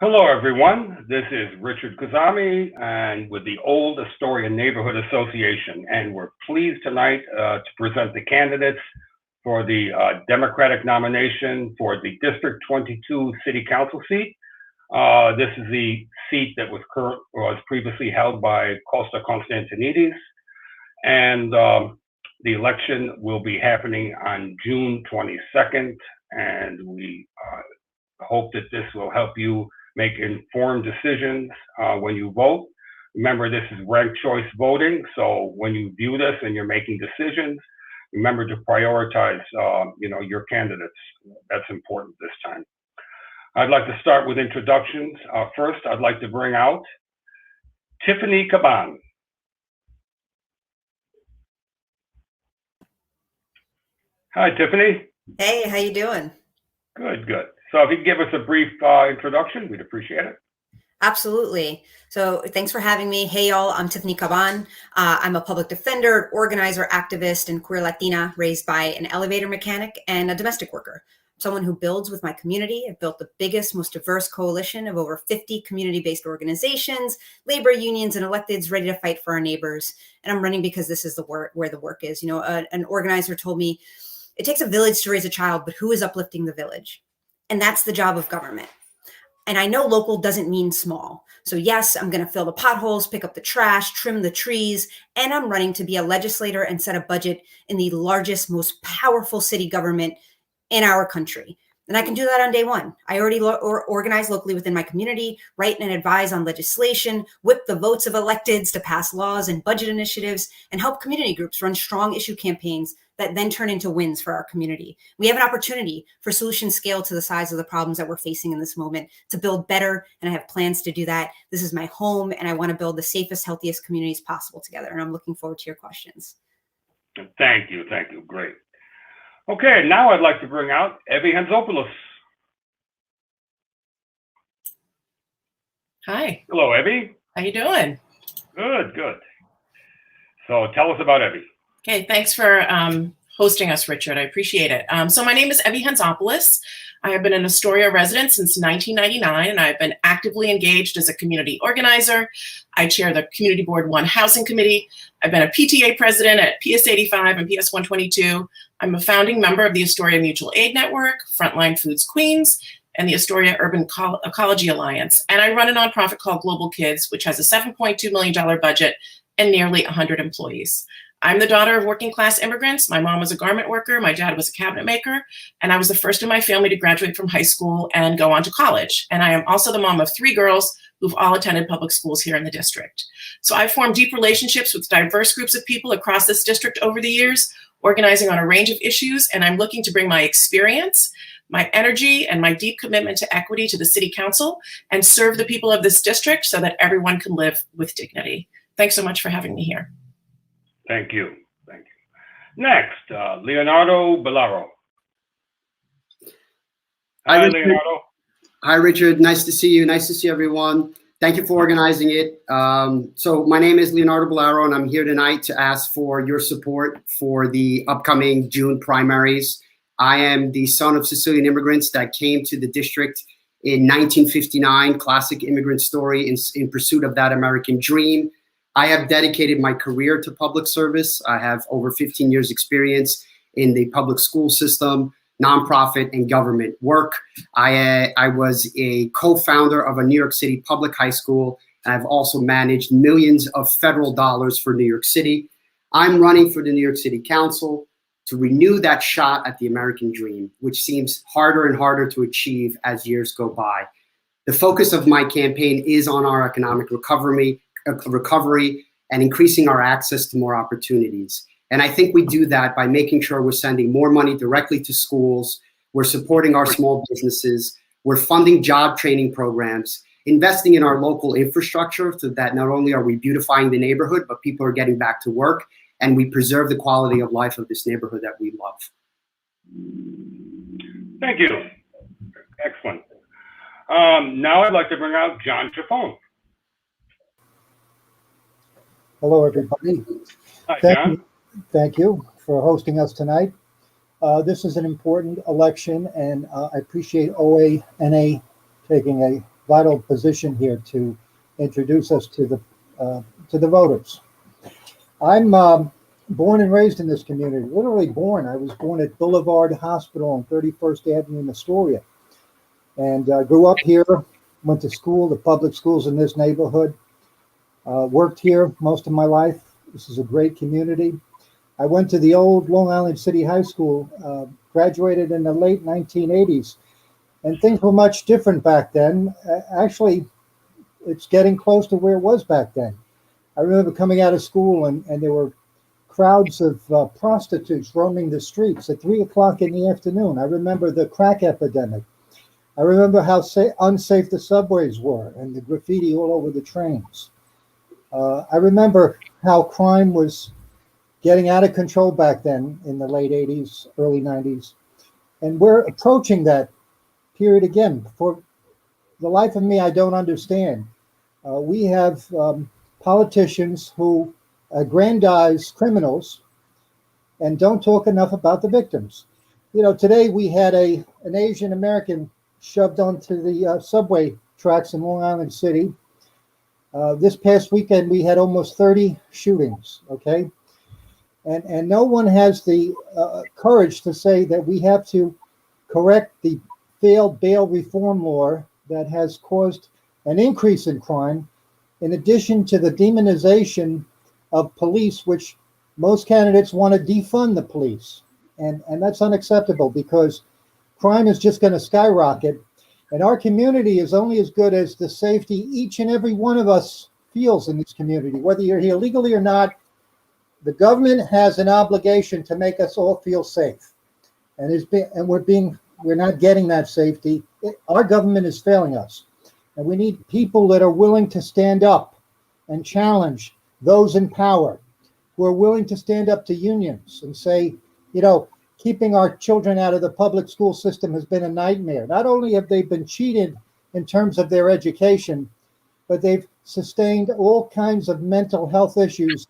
Hello, everyone. This is Richard Kazami, and with the Old Astoria Neighborhood Association, and we're pleased tonight to present the candidates for the Democratic nomination for the District 22 City Council seat. This is the seat that was previously held by Costa Constantinides, and the election will be happening on June 22nd, and we hope that this will help you make informed decisions when you vote. Remember, this is ranked choice voting, so when you view this and you're making decisions, remember to prioritize your candidates. That's important this time. I'd like to start with introductions. First, I'd like to bring out Tiffany Caban. Hi, Tiffany. Hey, how you doing? Good, good. So if you could give us a brief introduction, we'd appreciate it. Absolutely. So thanks for having me. Hey, y'all, I'm Tiffany Caban. I'm a public defender, organizer, activist, and queer Latina raised by an elevator mechanic and a domestic worker. Someone who builds with my community. I've built the biggest, most diverse coalition of over 50 community-based organizations, labor unions, and electeds ready to fight for our neighbors. And I'm running because this is where the work is. An organizer told me, it takes a village to raise a child, but who is uplifting the village? And that's the job of government. And I know local doesn't mean small. So yes, I'm going to fill the potholes, pick up the trash, trim the trees, and I'm running to be a legislator and set a budget in the largest, most powerful city government in our country. And I can do that on day one. I already organize locally within my community, write and advise on legislation, whip the votes of electeds to pass laws and budget initiatives, and help community groups run strong issue campaigns that then turn into wins for our community. We have an opportunity for solutions scaled to the size of the problems that we're facing in this moment to build better, and I have plans to do that. This is my home, and I want to build the safest, healthiest communities possible together, and I'm looking forward to your questions. Thank you, great. Okay, now I'd like to bring out Evie Henzopoulos. Hi. Hello, Evie. How you doing? Good, good. So tell us about Evie. Okay, thanks for hosting us, Richard. I appreciate it. So my name is Evie Henzopoulos. I have been an Astoria resident since 1999, and I've been actively engaged as a community organizer. I chair the Community Board 1 Housing Committee. I've been a PTA president at PS 85 and PS 122. I'm a founding member of the Astoria Mutual Aid Network, Frontline Foods Queens, and the Astoria Urban Ecology Alliance. And I run a nonprofit called Global Kids, which has a $7.2 million budget and nearly 100 employees. I'm the daughter of working class immigrants. My mom was a garment worker, my dad was a cabinet maker, and I was the first in my family to graduate from high school and go on to college. And I am also the mom of 3 girls who've all attended public schools here in the district. So I've formed deep relationships with diverse groups of people across this district over the years, organizing on a range of issues, and I'm looking to bring my experience, my energy, and my deep commitment to equity to the City Council and serve the people of this district so that everyone can live with dignity. Thanks so much for having me here. Thank you. Next, Leonardo Belaro. Hi, Leonardo. Hi, Richard. Nice to see you. Nice to see everyone. Thank you for organizing it. So my name is Leonardo Bolero, and I'm here tonight to ask for your support for the upcoming June primaries. I am the son of Sicilian immigrants that came to the district in 1959, classic immigrant story in pursuit of that American dream. I have dedicated my career to public service. I have over 15 years experience in the public school system, nonprofit, and government work. I was a co-founder of a New York City public high school. I've also managed millions of federal dollars for New York City. I'm running for the New York City Council to renew that shot at the American dream, which seems harder and harder to achieve as years go by. The focus of my campaign is on our economic recovery and increasing our access to more opportunities. And I think we do that by making sure we're sending more money directly to schools, we're supporting our small businesses, we're funding job training programs, investing in our local infrastructure so that not only are we beautifying the neighborhood, but people are getting back to work and we preserve the quality of life of this neighborhood that we love. Thank you. Excellent. Now I'd like to bring out John Shafon. Hello, everybody. Hi, John. Thank you for hosting us tonight. This is an important election, and I appreciate OANA taking a vital position here to introduce us to the voters. I'm born and raised in this community, literally born. I was born at Boulevard Hospital on 31st Avenue in Astoria, and grew up here, went to school, the public schools in this neighborhood, worked here most of my life. This is a great community. I went to the old Long Island City High School, graduated in the late 1980s, and things were much different back then. Actually, it's getting close to where it was back then. I remember coming out of school and there were crowds of prostitutes roaming the streets at 3 o'clock in the afternoon. I remember the crack epidemic. I remember how unsafe the subways were and the graffiti all over the trains. I remember how crime was getting out of control back then in the late 80s, early 90s. And we're approaching that period again. For the life of me, I don't understand. We have politicians who aggrandize criminals and don't talk enough about the victims. You know, today we had an Asian American shoved onto the subway tracks in Long Island City. This past weekend, we had almost 30 shootings, okay? And no one has the courage to say that we have to correct the failed bail reform law that has caused an increase in crime, in addition to the demonization of police, which most candidates want to defund the police. And that's unacceptable because crime is just going to skyrocket. And our community is only as good as the safety each and every one of us feels in this community. Whether you're here legally or not, the government has an obligation to make us all feel safe. And we're not getting that safety. Our government is failing us. And we need people that are willing to stand up and challenge those in power, who are willing to stand up to unions and say, you know, keeping our children out of the public school system has been a nightmare. Not only have they been cheated in terms of their education, but they've sustained all kinds of mental health issues,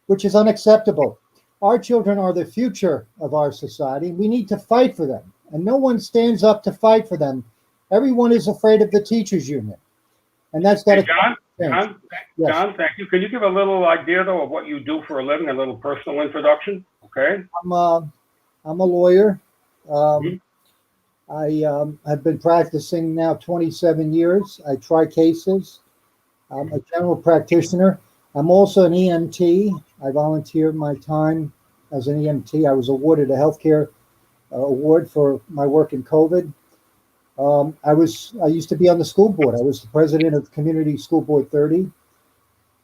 which is unacceptable. Our children are the future of our society. We need to fight for them. And no one stands up to fight for them. Everyone is afraid of the teachers union. And that's got to change. John, thank you. Can you give a little idea, though, of what you do for a living, a little personal introduction? Okay. I'm a lawyer. I've been practicing now 27 years. I try cases. I'm a general practitioner. I'm also an EMT. I volunteer my time as an EMT. I was awarded a healthcare award for my work in COVID. I used to be on the school board. I was the president of Community School Board 30.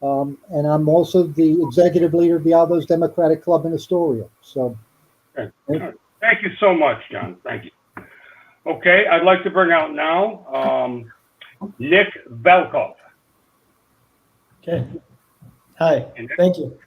And I'm also the executive leader of the Aldo's Democratic Club in Astoria. So, okay. Thank you so much, John. Thank you. Okay, I'd like to bring out now Nick Velkov. Okay. Hi. Thank you.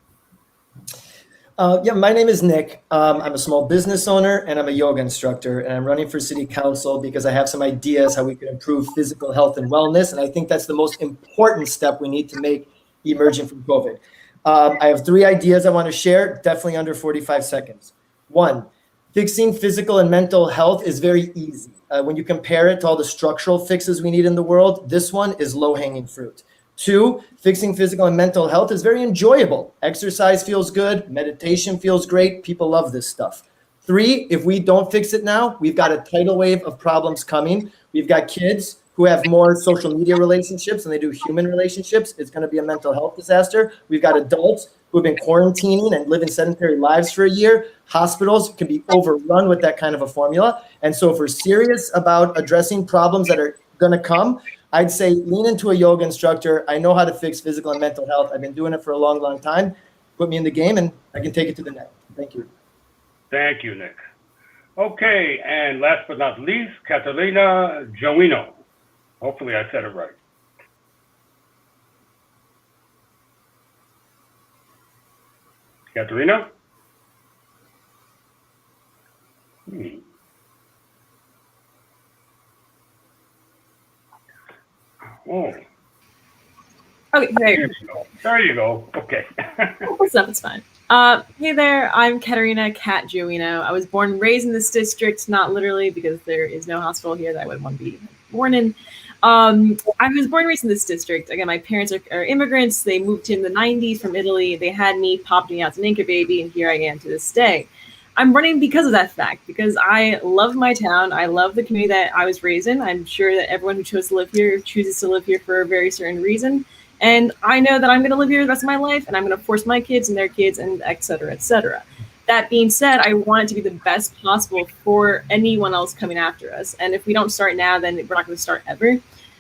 Yeah, my name is Nick. I'm a small business owner and I'm a yoga instructor, and I'm running for city council because I have some ideas how we can improve physical health and wellness. And I think that's the most important step we need to make emerging from COVID. I have 3 ideas I want to share, definitely under 45 seconds. 1, fixing physical and mental health is very easy. When you compare it to all the structural fixes we need in the world, this one is low-hanging fruit. 2, fixing physical and mental health is very enjoyable. Exercise feels good. Meditation feels great. People love this stuff. 3, if we don't fix it now, we've got a tidal wave of problems coming. We've got kids who have more social media relationships than they do human relationships. It's going to be a mental health disaster. We've got adults who have been quarantining and living sedentary lives for a year. Hospitals can be overrun with that kind of a formula. And so if we're serious about addressing problems that are going to come, I'd say lean into a yoga instructor. I know how to fix physical and mental health. I've been doing it for a long, long time. Put me in the game and I can take it to the net. Thank you. Thank you, Nick. Okay, and last but not least, Catalina Joino. Hopefully I said it right. Catalina? Oh. Okay, there you go. Okay. What's up? It's fine. Hey there, I'm Katerina Kat Joino. I was born and raised in this district, not literally because there is no hospital here that I would want to be born in. I was born and raised in this district. Again, my parents are immigrants. They moved in the 90s from Italy. They had me, popped me out as an anchor baby, and here I am to this day. I'm running because of that fact, because I love my town. I love the community that I was raised in. I'm sure that everyone who chose to live here chooses to live here for a very certain reason. And I know that I'm going to live here the rest of my life, and I'm going to force my kids and their kids, and et cetera, et cetera. That being said, I want it to be the best possible for anyone else coming after us. And if we don't start now, then we're not going to start ever.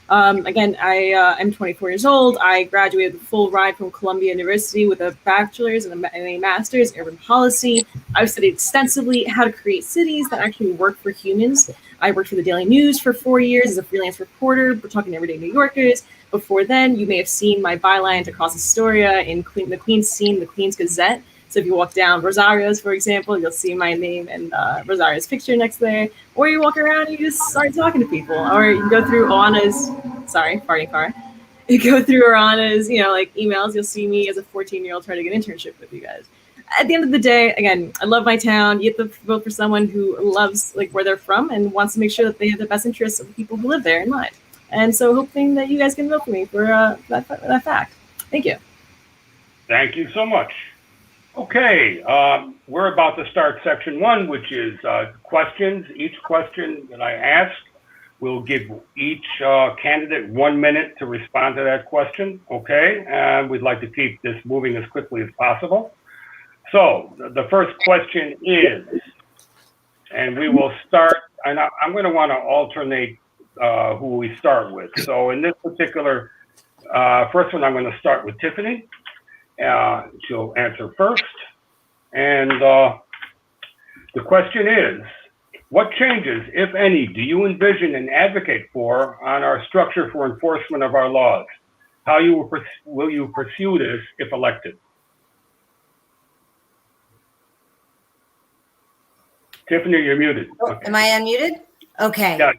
Again, I'm 24 years old. I graduated with a full ride from Columbia University with a bachelor's and a master's in urban policy. I've studied extensively how to create cities that actually work for humans. I worked for the Daily News for 4 years as a freelance reporter. We're talking to everyday New Yorkers. Before then, you may have seen my byline to Cross Astoria in the Queen's Scene, the Queen's Gazette. So if you walk down Rosario's, for example, you'll see my name and Rosario's picture next there. Or you walk around and you just start talking to people. Or you can go through Oana's, sorry, farting car. You go through Oana's, like emails. You'll see me as a 14-year-old trying to get an internship with you guys. At the end of the day, again, I love my town. You have to vote for someone who loves where they're from and wants to make sure that they have the best interests of the people who live there in mind. And so hoping that you guys can vote for me for that fact. Thank you. Thank you so much. Okay, we're about to start section 1, which is questions. Each question that I ask will give each candidate 1 minute to respond to that question, okay? And we'd like to keep this moving as quickly as possible. So the first question is, and we will start, and I'm going to want to alternate who we start with. So in this particular first one, I'm going to start with Tiffany. She'll answer first. And the question is, what changes, if any, do you envision and advocate for on our structure for enforcement of our laws? How will you pursue this if elected? Tiffany, you're muted. Okay. Am I unmuted? Okay, yeah.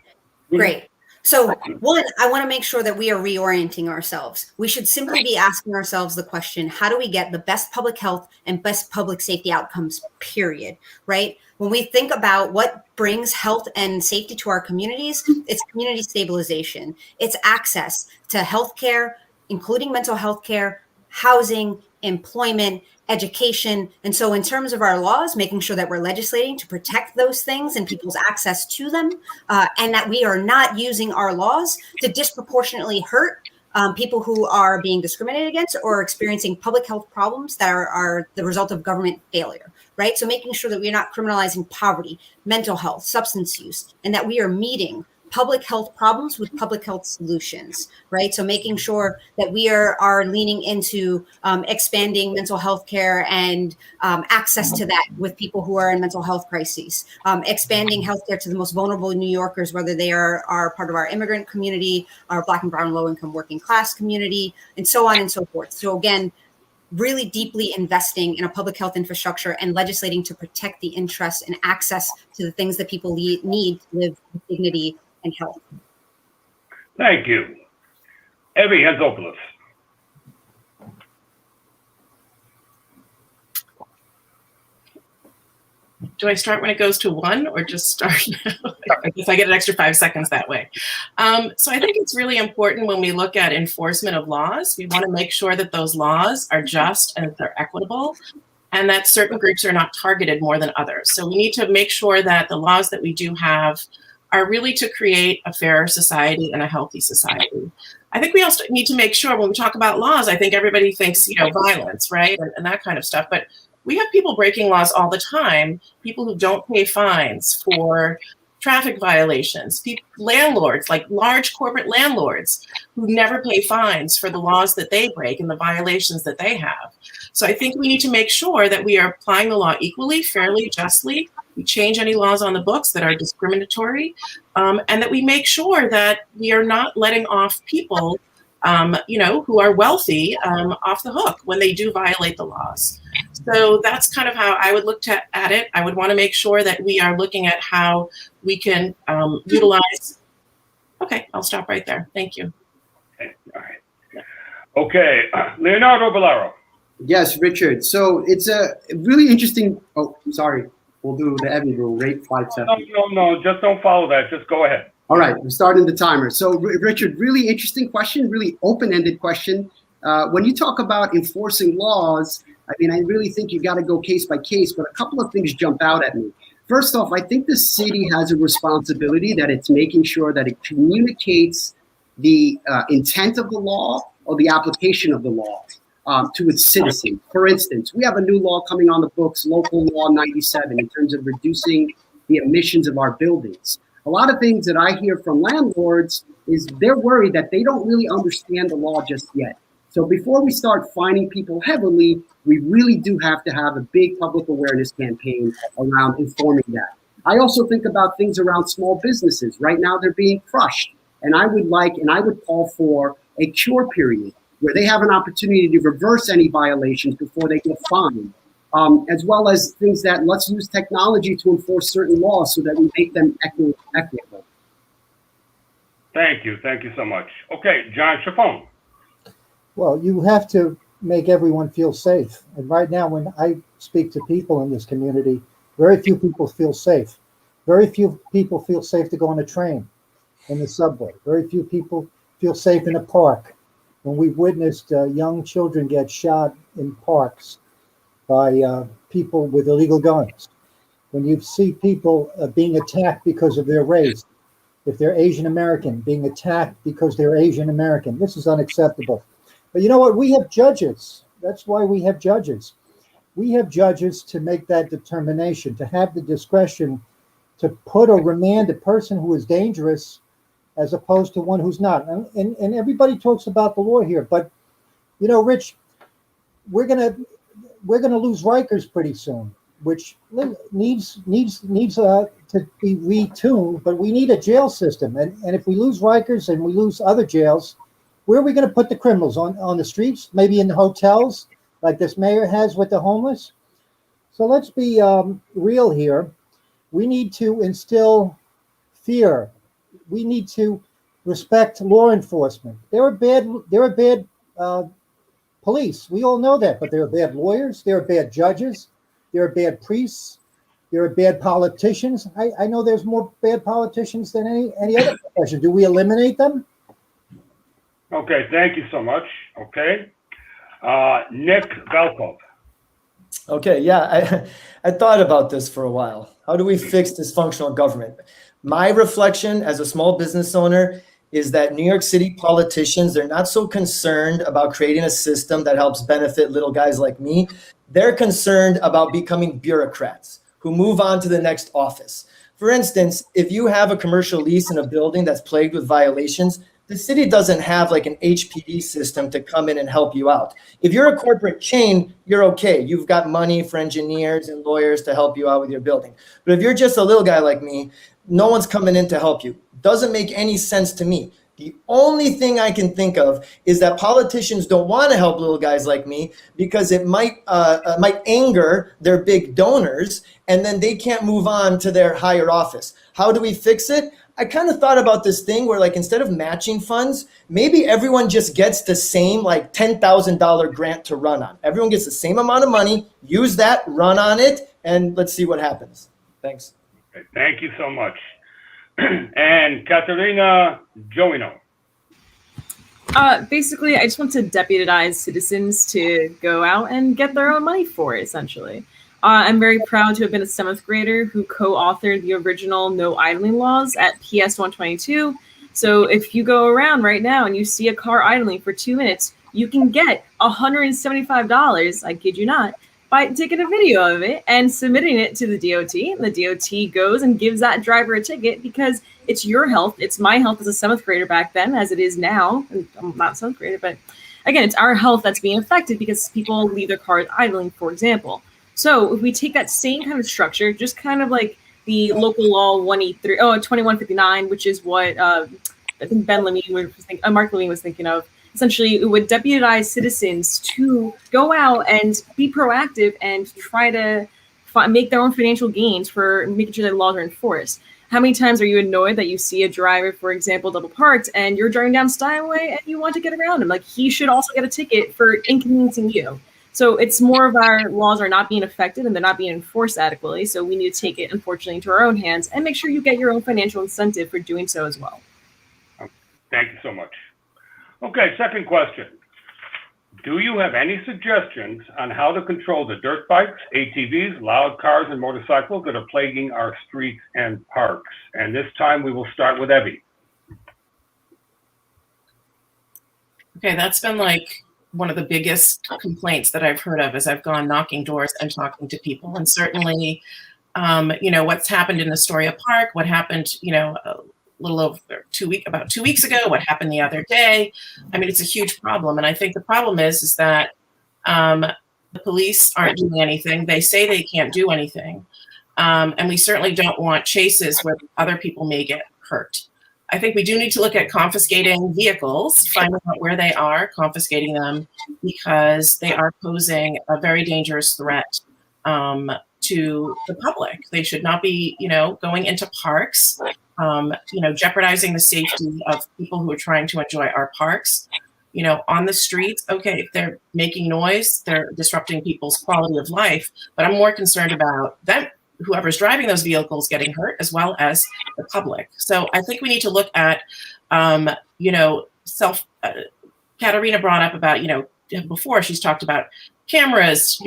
Great. So one, I want to make sure that we are reorienting ourselves. We should simply be asking ourselves the question, how do we get the best public health and best public safety outcomes, period, right? When we think about what brings health and safety to our communities, it's community stabilization. It's access to healthcare, including mental health care, housing, employment, education. And so in terms of our laws, making sure that we're legislating to protect those things and people's access to them, and that we are not using our laws to disproportionately hurt people who are being discriminated against or experiencing public health problems that are the result of government failure, right? So making sure that we're not criminalizing poverty, mental health, substance use, and that we are meeting public health problems with public health solutions, right? So making sure that we are leaning into expanding mental health care and access to that with people who are in mental health crises, expanding healthcare to the most vulnerable New Yorkers, whether they are part of our immigrant community, our Black and brown low-income working class community, and so on and so forth. So again, really deeply investing in a public health infrastructure and legislating to protect the interests and access to the things that people need to live with dignity and health. Thank you. Evie Henzopoulos. Do I start when it goes to 1 or just start now? I guess I get an extra 5 seconds that way. So I think it's really important when we look at enforcement of laws, we want to make sure that those laws are just and that they're equitable and that certain groups are not targeted more than others. So we need to make sure that the laws that we do have are really to create a fairer society and a healthy society. I think we also need to make sure when we talk about laws, I think everybody thinks, violence, right? And that kind of stuff. But we have people breaking laws all the time, people who don't pay fines for traffic violations, landlords, like large corporate landlords who never pay fines for the laws that they break and the violations that they have. So I think we need to make sure that we are applying the law equally, fairly, justly. We change any laws on the books that are discriminatory, and that we make sure that we are not letting off people, who are wealthy off the hook when they do violate the laws. So that's kind of how I would look at it. I would want to make sure that we are looking at how we can utilize. Okay, I'll stop right there. Thank you. Okay, all right. Okay, Leonardo Bolero. Yes, Richard. So it's a really interesting. Oh, sorry. We'll do the Evie rule, rate 5 seconds. No, just don't follow that. Just go ahead. All right, we're starting the timer. So Richard, really interesting question, really open-ended question. When you talk about enforcing laws, I mean, I really think you got to go case by case, but a couple of things jump out at me. First off, I think the city has a responsibility that it's making sure that it communicates the intent of the law or the application of the law to its citizens. For instance, we have a new law coming on the books, Local Law 97, in terms of reducing the emissions of our buildings. A lot of things that I hear from landlords is they're worried that they don't really understand the law just yet. So before we start fining people heavily, we really do have to have a big public awareness campaign around informing that. I also think about things around small businesses. Right now, they're being crushed. And I would call for a cure period where they have an opportunity to reverse any violations before they get fined. As well as things that let's use technology to enforce certain laws so that we make them equitable. Thank you so much. Okay, John Shafon. Well, you have to make everyone feel safe. And right now, when I speak to people in this community, very few people feel safe. Very few people feel safe to go on a train, in the subway. Very few people feel safe in a park. When we've witnessed young children get shot in parks by people with illegal guns. When you see people being attacked because of their race, if they're Asian American, being attacked because they're Asian American, this is unacceptable. But you know what? We have judges. That's why we have judges. We have judges to make that determination, to have the discretion to put or remand a person who is dangerous as opposed to one who's not. And everybody talks about the law here, but you know, Rich, we're gonna lose Rikers pretty soon, which needs to be retuned. But we need a jail system, and if we lose Rikers and we lose other jails, where are we going to put the criminals? On the streets? Maybe in the hotels, like this mayor has with the homeless? So let's be real here. We need to instill fear. We need to respect law enforcement. There are bad police. We all know that, but there are bad lawyers. There are bad judges. There are bad priests. There are bad politicians. I know there's more bad politicians than any other profession. Do we eliminate them? Okay, thank you so much. Okay. Nick Velkov. Okay, yeah, I thought about this for a while. How do we fix dysfunctional government? My reflection as a small business owner is that New York City politicians, they're not so concerned about creating a system that helps benefit little guys like me. They're concerned about becoming bureaucrats who move on to the next office. For instance, if you have a commercial lease in a building that's plagued with violations, the city doesn't have like an HPD system to come in and help you out. If you're a corporate chain, you're okay. You've got money for engineers and lawyers to help you out with your building. But if you're just a little guy like me, no one's coming in to help you. Doesn't make any sense to me. The only thing I can think of is that politicians don't want to help little guys like me because it might anger their big donors, and then they can't move on to their higher office. How do we fix it? I kind of thought about this thing where, like, instead of matching funds, maybe everyone just gets the same like $10,000 grant to run on. Everyone gets the same amount of money, use that, run on it, and let's see what happens. Thanks. Okay, thank you so much. And Katerina Joino. Basically, I just want to deputize citizens to go out and get their own money for it, essentially. I'm very proud to have been a 7th grader who co-authored the original no idling laws at PS 122. So if you go around right now and you see a car idling for 2 minutes, you can get $175, I kid you not, by taking a video of it and submitting it to the DOT. And the DOT goes and gives that driver a ticket because it's your health. It's my health as a 7th grader back then, as it is now. And I'm not a 7th grader, but again, it's our health that's being affected because people leave their cars idling, for example. So if we take that same kind of structure, just kind of like the local law 2159, which is what I think Mark Levine was thinking of. Essentially, it would deputize citizens to go out and be proactive and try to make their own financial gains for making sure that laws are enforced. How many times are you annoyed that you see a driver, for example, double parked, and you're driving down Steinway and you want to get around him? Like, he should also get a ticket for inconveniencing you. So it's more of our laws are not being affected and they're not being enforced adequately. So we need to take it, unfortunately, into our own hands and make sure you get your own financial incentive for doing so as well. Thank you so much. Okay, second question. Do you have any suggestions on how to control the dirt bikes, ATVs, loud cars, and motorcycles that are plaguing our streets and parks? And this time we will start with Evie. Okay, that's been like one of the biggest complaints that I've heard of as I've gone knocking doors and talking to people. And certainly, what's happened in Astoria Park, what happened, little over about 2 weeks ago, what happened the other day. I mean, it's a huge problem. And I think the problem is that the police aren't doing anything. They say they can't do anything. And we certainly don't want chases where other people may get hurt. I think we do need to look at confiscating vehicles, finding out where they are, confiscating them, because they are posing a very dangerous threat to the public. They should not be, going into parks, jeopardizing the safety of people who are trying to enjoy our parks, on the streets. Okay, if they're making noise, they're disrupting people's quality of life, but I'm more concerned about them, whoever's driving those vehicles getting hurt, as well as the public. So I think we need to look at, Katarina brought up about, before she's talked about cameras,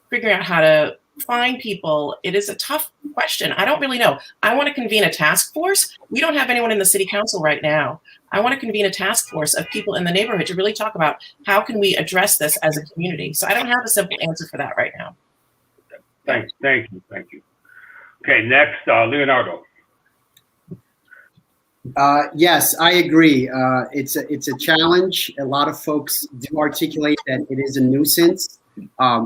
figuring out how to find people. It is a tough question. I don't really know. I want to convene a task force. We don't have anyone in the city council right now. I want to convene a task force of people in the neighborhood to really talk about how can we address this as a community. So I don't have a simple answer for that right now. Thank you. Okay, next, Leonardo. Yes, I agree. It's a challenge. A lot of folks do articulate that it is a nuisance.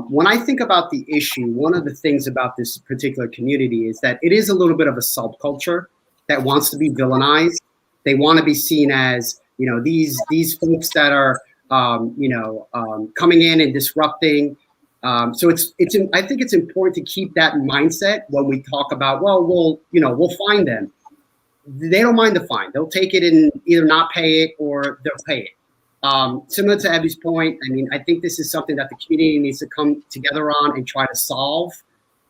When I think about the issue, one of the things about this particular community is that it is a little bit of a subculture that wants to be villainized. They want to be seen as, these folks that are, coming in and disrupting. So I think it's important to keep that mindset when we talk about, we'll fine them. They don't mind the fine. They'll take it and either not pay it or they'll pay it. Similar to Evie's point, I think this is something that the community needs to come together on and try to solve.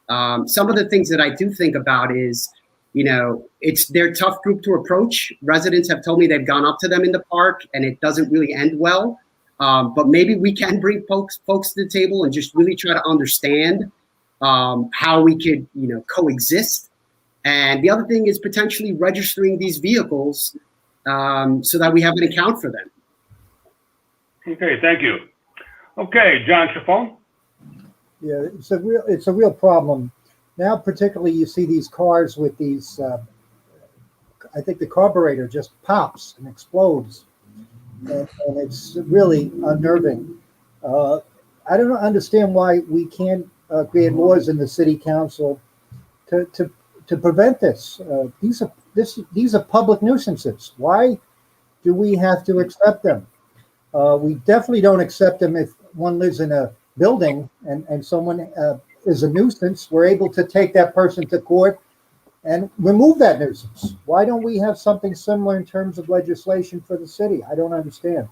Some of the things that I do think about is, they're a tough group to approach. Residents have told me they've gone up to them in the park and it doesn't really end well. But maybe we can bring folks to the table and just really try to understand how we could, coexist. And the other thing is potentially registering these vehicles so that we have an account for them. Okay, thank you. Okay, John Shafon. Yeah, it's a real problem. Now, particularly, you see these cars with these, I think the carburetor just pops and explodes. And it's really unnerving. I don't understand why we can't create laws in the city council to prevent this. These are public nuisances. Why do we have to accept them? We definitely don't accept them if one lives in a building and someone is a nuisance. We're able to take that person to court and remove that nuisance. Why don't we have something similar in terms of legislation for the city? I don't understand.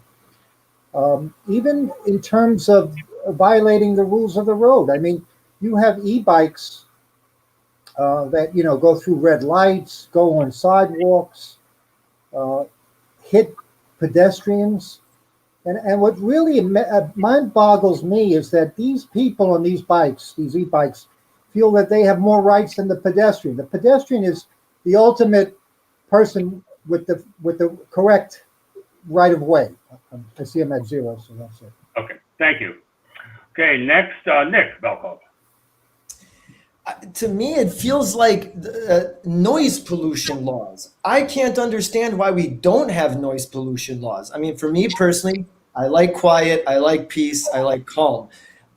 Even in terms of violating the rules of the road. You have e-bikes that, go through red lights, go on sidewalks, hit pedestrians. And what really mind boggles me is that these people on these bikes, these e-bikes, feel that they have more rights than the pedestrian. The pedestrian is the ultimate person with the correct right of way. I see him at 0, so that's it. Okay, thank you. Okay, next, Nick Belkov. To me, it feels like noise pollution laws. I can't understand why we don't have noise pollution laws. For me personally, I like quiet, I like peace, I like calm.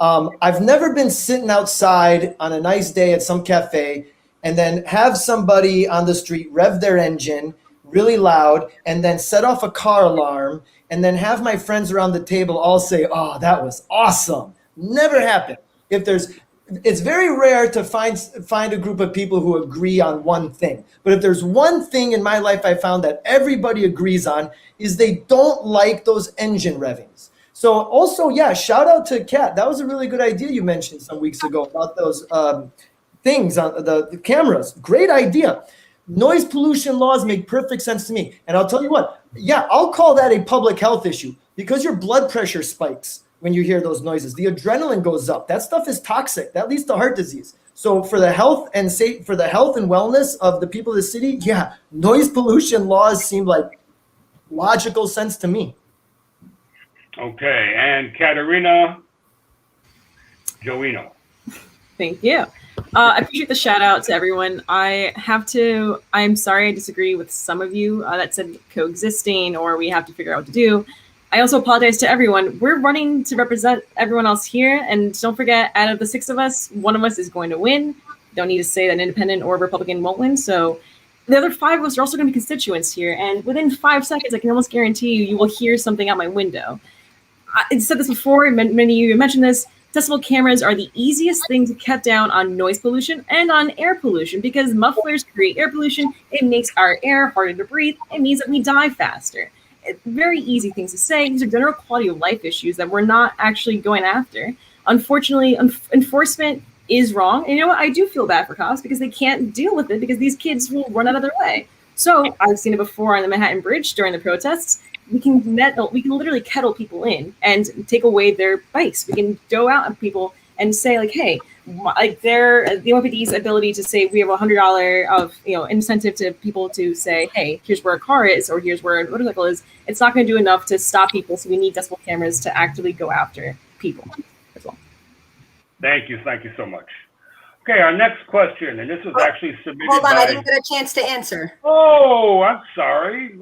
I've never been sitting outside on a nice day at some cafe and then have somebody on the street rev their engine really loud and then set off a car alarm and then have my friends around the table all say, "Oh, that was awesome." Never happened. It's very rare to find a group of people who agree on one thing. But if there's one thing in my life I found that everybody agrees on is they don't like those engine revvings. So also, yeah, shout out to Kat. That was a really good idea you mentioned some weeks ago about those things on the cameras. Great idea. Noise pollution laws make perfect sense to me. And I'll tell you what, yeah, I'll call that a public health issue because your blood pressure spikes when you hear those noises. The adrenaline goes up. That stuff is toxic. That leads to heart disease. So for the health and wellness of the people of the city, yeah, noise pollution laws seem like logical sense to me. Okay, and Katerina Joino. Thank you. I appreciate the shout out to everyone. I'm sorry I disagree with some of you that said coexisting or we have to figure out what to do. I also apologize to everyone. We're running to represent everyone else here. And don't forget, out of the 6 of us, one of us is going to win. Don't need to say that an independent or Republican won't win. So the other 5 of us are also going to be constituents here. And within 5 seconds, I can almost guarantee you will hear something out my window. I said this before, many of you mentioned this. Decibel cameras are the easiest thing to cut down on noise pollution and on air pollution because mufflers create air pollution. It makes our air harder to breathe. It means that we die faster. Very easy things to say. These are general quality of life issues that we're not actually going after. Unfortunately, enforcement is wrong. And you know what? I do feel bad for cops because they can't deal with it because these kids will run out of their way. So I've seen it before on the Manhattan Bridge during the protests. We can literally kettle people in and take away their bikes. We can go out at people and say like, hey, like the NYPD's ability to say we have $100 of incentive to people to say, hey, here's where a car is or here's where a motorcycle is. It's not going to do enough to stop people. So we need decibel cameras to actively go after people as well. Thank you so much. Okay, our next question, and this was actually submitted Hold on, by... I didn't get a chance to answer. Oh, I'm sorry.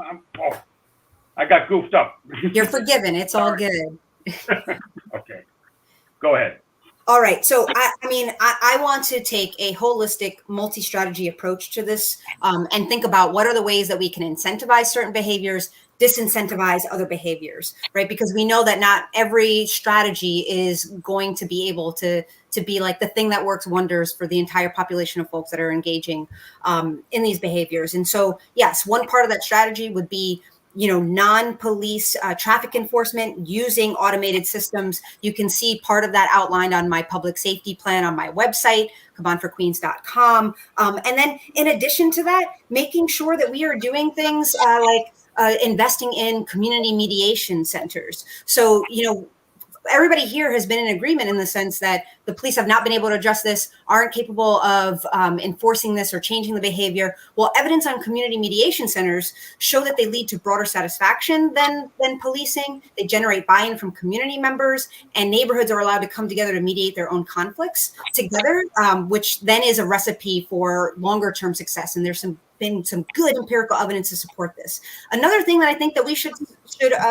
I got goofed up. You're forgiven. It's all good. Okay, go ahead. All right. So, I want to take a holistic multi-strategy approach to this and think about what are the ways that we can incentivize certain behaviors, disincentivize other behaviors, right? Because we know that not every strategy is going to be able to be like the thing that works wonders for the entire population of folks that are engaging in these behaviors. And so, yes, one part of that strategy would be non-police traffic enforcement using automated systems. You can see part of that outlined on my public safety plan on my website, cabanforqueens.com. And then in addition to that, making sure that we are doing things like investing in community mediation centers. So, everybody here has been in agreement in the sense that the police have not been able to address this, aren't capable of enforcing this or changing the behavior. Well, evidence on community mediation centers show that they lead to broader satisfaction than policing. They generate buy-in from community members, and neighborhoods are allowed to come together to mediate their own conflicts together, which then is a recipe for longer-term success. And there's been some good empirical evidence to support this. Another thing that I think that we should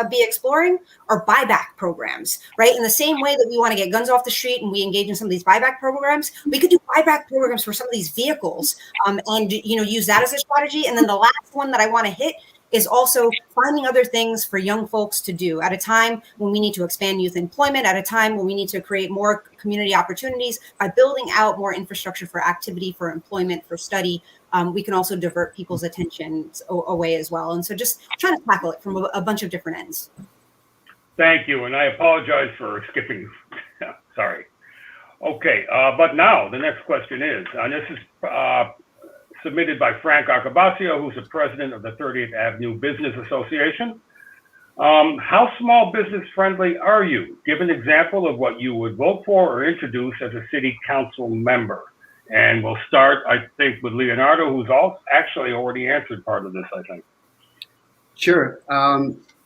be exploring are buyback programs, right? In the same way that we want to get guns off the street and we engage in some of these buyback programs, we could do buyback programs for some of these vehicles and use that as a strategy. And then the last one that I want to hit is also finding other things for young folks to do at a time when we need to expand youth employment, at a time when we need to create more community opportunities by building out more infrastructure for activity, for employment, for study. We can also divert people's attention away as well. And so just trying to tackle it from a bunch of different ends. Thank you. And I apologize for skipping. Sorry. Okay. But now the next question is, and this is submitted by Frank Arcabasio, who's the president of the 30th Avenue Business Association. How small business friendly are you? Give an example of what you would vote for or introduce as a city council member. And we'll start, I think, with Leonardo, who's actually already answered part of this, I think. Sure.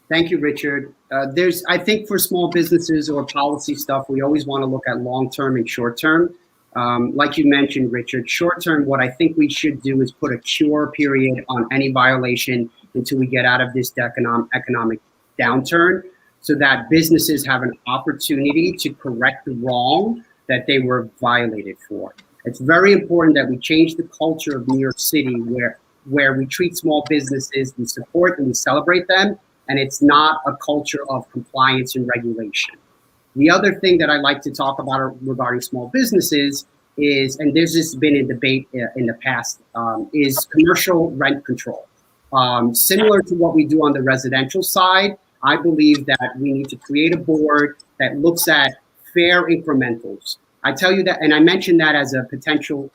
Thank you, Richard. I think for small businesses or policy stuff, we always want to look at long-term and short-term. Like you mentioned, Richard, short-term, what I think we should do is put a cure period on any violation until we get out of this economic downturn so that businesses have an opportunity to correct the wrong that they were violated for. It's very important that we change the culture of New York City where we treat small businesses, we support and we celebrate them, and it's not a culture of compliance and regulation. The other thing that I like to talk about regarding small businesses is, and there's just been a debate in the past, is commercial rent control. Similar to what we do on the residential side, I believe that we need to create a board that looks at fair incrementals. I tell you that, and I mentioned that as a potential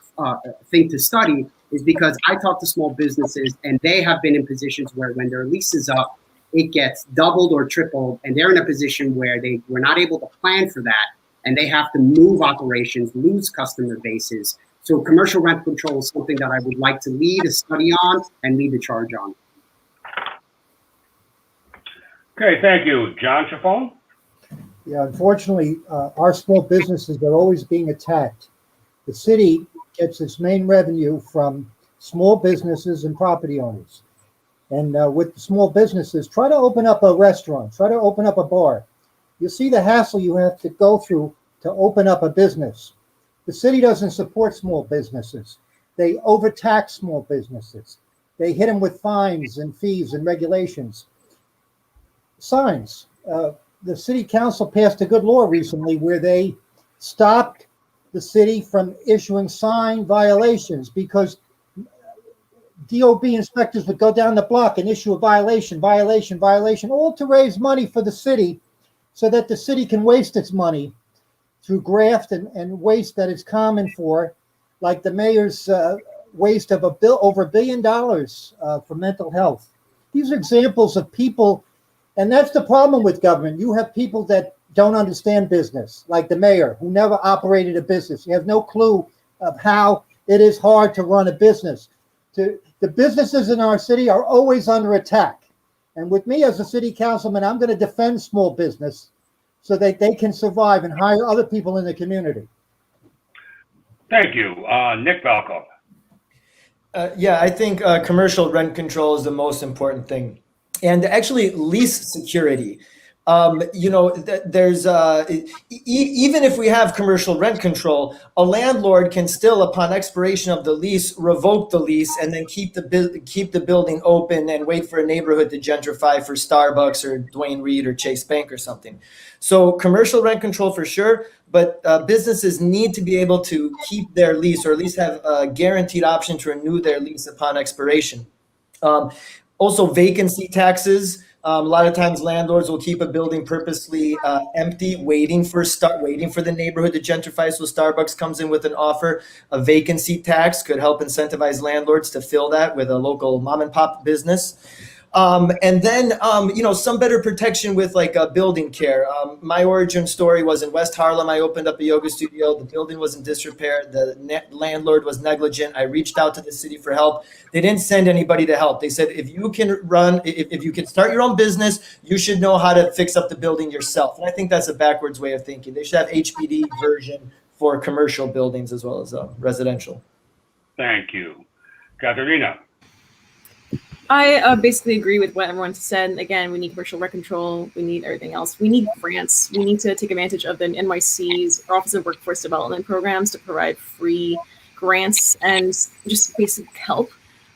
thing to study, is because I talk to small businesses and they have been in positions where when their lease is up, it gets doubled or tripled, and they're in a position where they were not able to plan for that, and they have to move operations, lose customer bases. So commercial rent control is something that I would like to lead a study on and lead the charge on. Okay, thank you. John Shafon? Yeah, unfortunately, our small businesses are always being attacked. The city gets its main revenue from small businesses and property owners. And with the small businesses, try to open up a restaurant, try to open up a bar. You see the hassle you have to go through to open up a business. The city doesn't support small businesses. They overtax small businesses. They hit them with fines and fees and regulations. Signs. The city council passed a good law recently where they stopped the city from issuing sign violations because DOB inspectors would go down the block and issue a violation, all to raise money for the city so that the city can waste its money through graft and waste that is common for, like the mayor's waste of over $1 billion for mental health. These are examples of people, and that's the problem with government. You have people that don't understand business, like the mayor, who never operated a business. You have no clue of how it is hard to run a business. The businesses in our city are always under attack. And with me as a city councilman, I'm going to defend small business so that they can survive and hire other people in the community. Thank you. Nick Valco. Yeah, I think commercial rent control is the most important thing. And actually lease security. There's even if we have commercial rent control, a landlord can still, upon expiration of the lease, revoke the lease and then keep the building open and wait for a neighborhood to gentrify for Starbucks or Dwayne Reed or Chase Bank or something. So commercial rent control for sure, but businesses need to be able to keep their lease or at least have a guaranteed option to renew their lease upon expiration. Also, vacancy taxes. A lot of times landlords will keep a building purposely empty, waiting for the neighborhood to gentrify. So Starbucks comes in with an offer. A vacancy tax could help incentivize landlords to fill that with a local mom and pop business. And then, some better protection with like building care. My origin story was in West Harlem. I opened up a yoga studio. The building was in disrepair. The landlord was negligent. I reached out to the city for help. They didn't send anybody to help. They said, if you can start your own business, you should know how to fix up the building yourself. And I think that's a backwards way of thinking. They should have HPD version for commercial buildings as well as residential. Thank you. Katharina. I basically agree with what everyone said. Again, we need commercial rent control. We need everything else. We need grants. We need to take advantage of the NYC's Office of Workforce Development programs to provide free grants and just basic help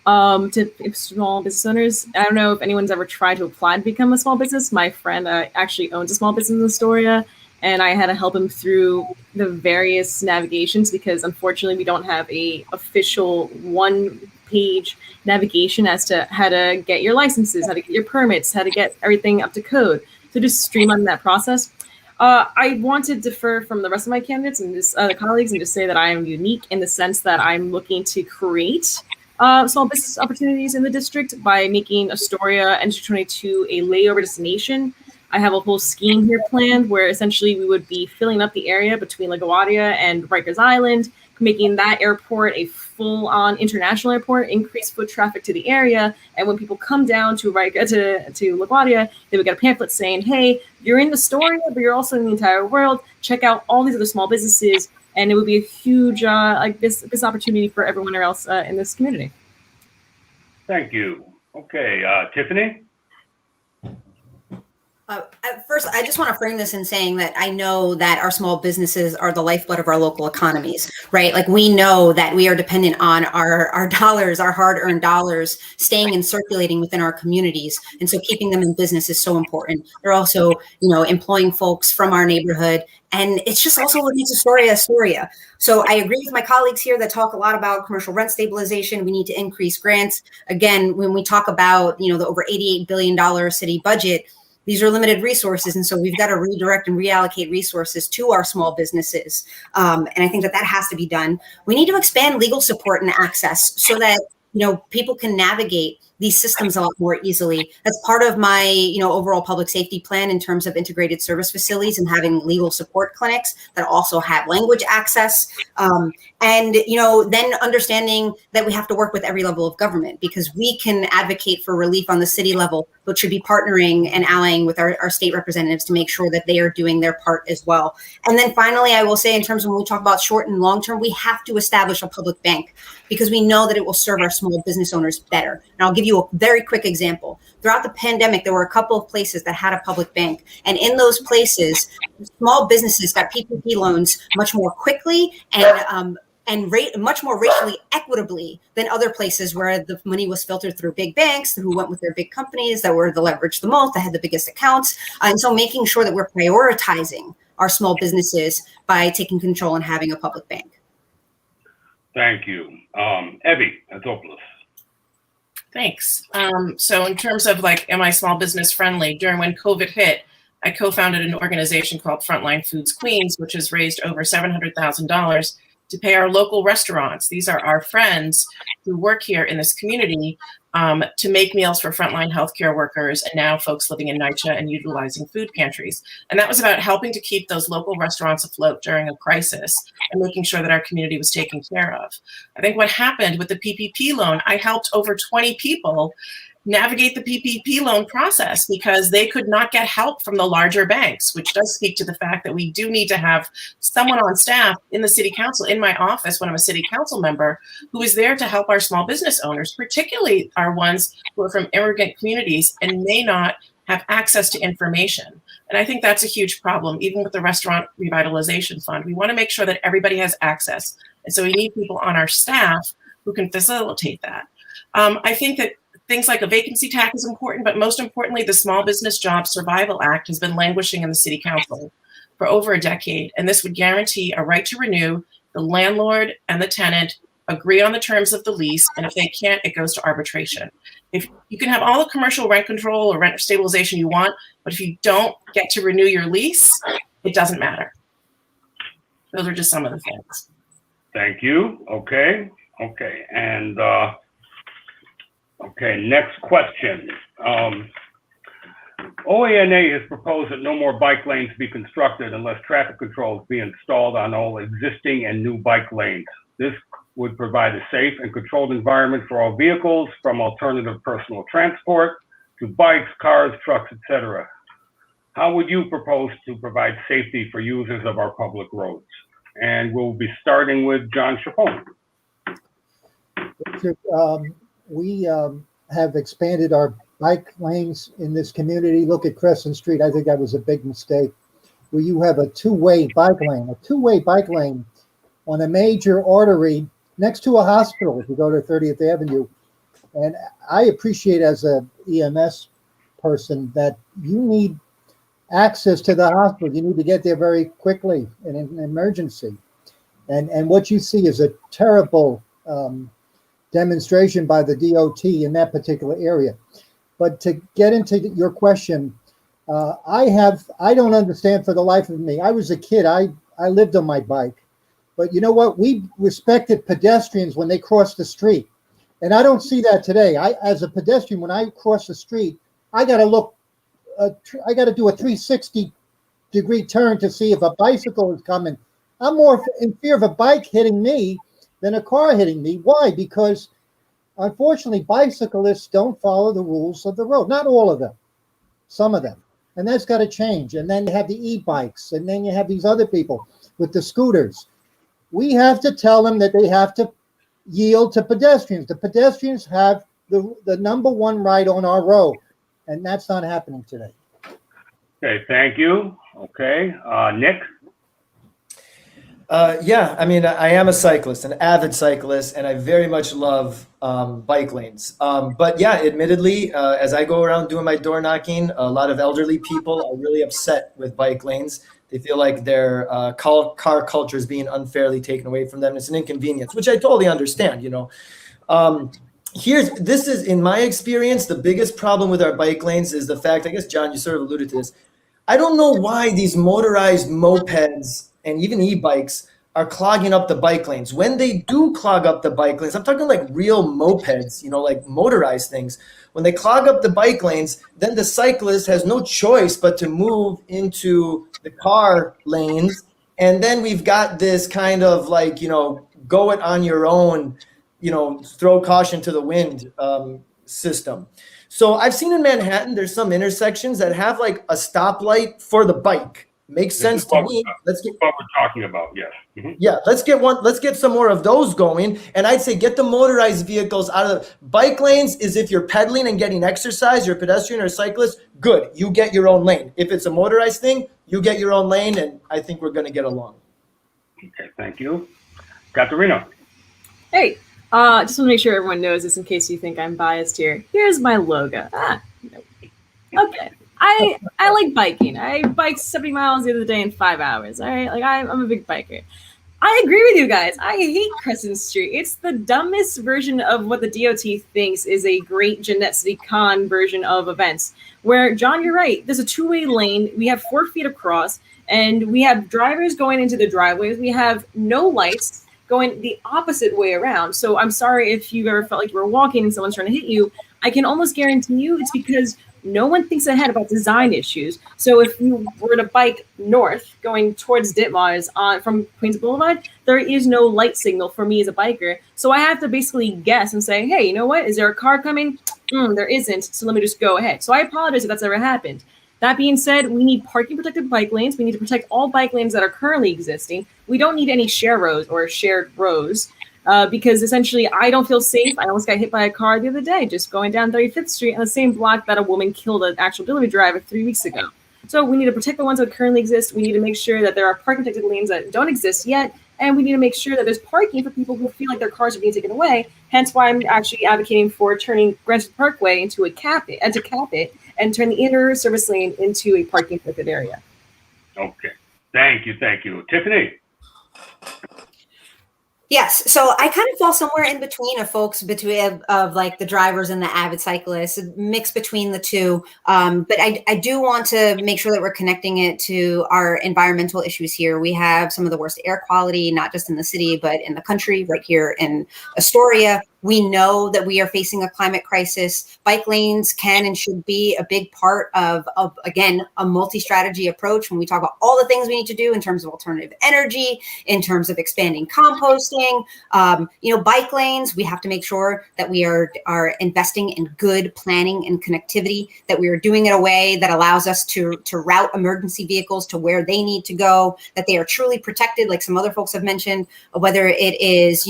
to small business owners. I don't know if anyone's ever tried to apply to become a small business. My friend actually owns a small business in Astoria, and I had to help him through the various navigations because unfortunately we don't have a official one-page navigation as to how to get your licenses, how to get your permits, how to get everything up to code. So just streamline that process. I want to differ from the rest of my candidates and the colleagues and just say that I am unique in the sense that I'm looking to create small business opportunities in the district by making Astoria and 22 a layover destination. I have a whole scheme here planned where essentially we would be filling up the area between LaGuardia and Rikers Island, making that airport a full-on international airport, increase foot traffic to the area. And when people come down to LaGuardia, they would get a pamphlet saying, hey, you're in Astoria, but you're also in the entire world. Check out all these other small businesses. And it would be a huge this opportunity for everyone else in this community. Thank you. Okay, Tiffany? First, I just want to frame this in saying that I know that our small businesses are the lifeblood of our local economies, right? Like we know that we are dependent on our dollars, our hard-earned dollars staying and circulating within our communities. And so keeping them in business is so important. They're also, employing folks from our neighborhood. And it's just also what makes Astoria. So I agree with my colleagues here that talk a lot about commercial rent stabilization. We need to increase grants. Again, when we talk about, the over $88 billion city budget, these are limited resources. And so we've got to redirect and reallocate resources to our small businesses. And I think that has to be done. We need to expand legal support and access so that, people can navigate these systems a lot more easily. That's part of my, overall public safety plan in terms of integrated service facilities and having legal support clinics that also have language access. And, then understanding that we have to work with every level of government, because we can advocate for relief on the city level, but should be partnering and allying with our state representatives to make sure that they are doing their part as well. And then finally, I will say, in terms of when we talk about short and long term, we have to establish a public bank, because we know that it will serve our small business owners better. And I'll give you a very quick example. Throughout the pandemic, there were a couple of places that had a public bank. And in those places, small businesses got PPP loans much more quickly and much more racially equitably than other places where the money was filtered through big banks who went with their big companies that were the leverage the most, that had the biggest accounts. And so making sure that we're prioritizing our small businesses by taking control and having a public bank. Thank you. Evie Henzopoulos. Thanks. So in terms of am I small business friendly? During when COVID hit, I co-founded an organization called Frontline Foods Queens, which has raised over $700,000 to pay our local restaurants. These are our friends who work here in this community to make meals for frontline healthcare workers and now folks living in NYCHA and utilizing food pantries. And that was about helping to keep those local restaurants afloat during a crisis and making sure that our community was taken care of. I think what happened with the PPP loan, I helped over 20 people navigate the PPP loan process because they could not get help from the larger banks, which does speak to the fact that we do need to have someone on staff in the city council, in my office when I'm a city council member, who is there to help our small business owners, particularly our ones who are from immigrant communities and may not have access to information. And I think that's a huge problem, even with the Restaurant Revitalization Fund. We want to make sure that everybody has access. And so we need people on our staff who can facilitate that. I think that things like a vacancy tax is important, but most importantly, the Small Business Jobs Survival Act has been languishing in the city council for over a decade. And this would guarantee a right to renew. The landlord and the tenant agree on the terms of the lease. And if they can't, it goes to arbitration. If you can have all the commercial rent control or rent stabilization you want, but if you don't get to renew your lease, it doesn't matter. Those are just some of the things. Thank you. Okay. And next question. OANA has proposed that no more bike lanes be constructed unless traffic controls be installed on all existing and new bike lanes. This would provide a safe and controlled environment for all vehicles, from alternative personal transport to bikes, cars, trucks, etc. How would you propose to provide safety for users of our public roads? And we'll be starting with John Shafon. We have expanded our bike lanes in this community. Look at Crescent Street. I think that was a big mistake. Where you have a two-way bike lane on a major artery next to a hospital if you go to 30th Avenue. And I appreciate, as a EMS person, that you need access to the hospital. You need to get there very quickly in an emergency. And what you see is a terrible demonstration by the DOT in that particular area. But to get into your question, I don't understand for the life of me. I was a kid. I lived on my bike. But you know what? We respected pedestrians when they crossed the street. And I don't see that today. As a pedestrian, when I cross the street, I got to do a 360-degree turn to see if a bicycle is coming. I'm more in fear of a bike hitting me than a car hitting me. Why? Because unfortunately, bicyclists don't follow the rules of the road. Not all of them, some of them. And that's got to change. And then you have the e-bikes, and then you have these other people with the scooters. We have to tell them that they have to yield to pedestrians. The pedestrians have the number one right on our road, and that's not happening today. Okay, thank you. Okay, Nick? Yeah, I mean, I am a cyclist, an avid cyclist, and I very much love bike lanes. But yeah, admittedly, as I go around doing my door knocking, a lot of elderly people are really upset with bike lanes. They feel like their car culture is being unfairly taken away from them. It's an inconvenience, which I totally understand, you know. this is, in my experience, the biggest problem with our bike lanes is the fact, I guess, John, you sort of alluded to this. I don't know why these motorized mopeds and even e-bikes are clogging up the bike lanes. When they do clog up the bike lanes, I'm talking like real mopeds, like motorized things. When they clog up the bike lanes, then the cyclist has no choice but to move into the car lanes. And then we've got this kind of like, go it on your own, throw caution to the wind system. So I've seen in Manhattan, there's some intersections that have like a stoplight for the bike. Makes sense to me. That's what we're talking about, yes. Mm-hmm. Yeah, let's get some more of those going. And I'd say get the motorized vehicles out of the bike lanes. Is if you're pedaling and getting exercise, you're a pedestrian or a cyclist, good. You get your own lane. If it's a motorized thing, you get your own lane, and I think we're going to get along. Okay, thank you. Katerina. Hey, just want to make sure everyone knows this in case you think I'm biased here. Here's my logo. Nope. Okay. I like biking. I biked 70 miles the other day in 5 hours. All right, like I'm a big biker. I agree with you guys. I hate Crescent Street. It's the dumbest version of what the DOT thinks is a great Jeanette City Con version of events. Where, John, you're right. There's a two-way lane. We have 4 feet across, and we have drivers going into the driveways. We have no lights going the opposite way around. So I'm sorry if you ever felt like you were walking and someone's trying to hit you. I can almost guarantee you it's because no one thinks ahead about design issues. So if you were to bike north going towards Ditmars from Queens Boulevard, there is no light signal for me as a biker. So I have to basically guess and say, hey, you know what? Is there a car coming? There isn't. So let me just go ahead. So I apologize if that's ever happened. That being said, we need parking protected bike lanes. We need to protect all bike lanes that are currently existing. We don't need any share roads or shared rows. Because essentially I don't feel safe. I almost got hit by a car the other day, just going down 35th Street on the same block that a woman killed an actual delivery driver 3 weeks ago. So we need to protect the ones that currently exist. We need to make sure that there are parking protected lanes that don't exist yet. And we need to make sure that there's parking for people who feel like their cars are being taken away. Hence why I'm actually advocating for turning Greenwich Parkway into a cap it and turn the inner service lane into a parking protected area. Okay. Thank you. Tiffany. Yes, so I kind of fall somewhere in between of folks of like the drivers and the avid cyclists, mix between the two. But I do want to make sure that we're connecting it to our environmental issues here. We have some of the worst air quality, not just in the city, but in the country, right here in Astoria. We know that we are facing a climate crisis. Bike lanes can and should be a big part of again, a multi-strategy approach when we talk about all the things we need to do in terms of alternative energy, in terms of expanding composting. Bike lanes, we have to make sure that we are investing in good planning and connectivity, that we are doing it a way that allows us to route emergency vehicles to where they need to go, that they are truly protected, like some other folks have mentioned, whether it is,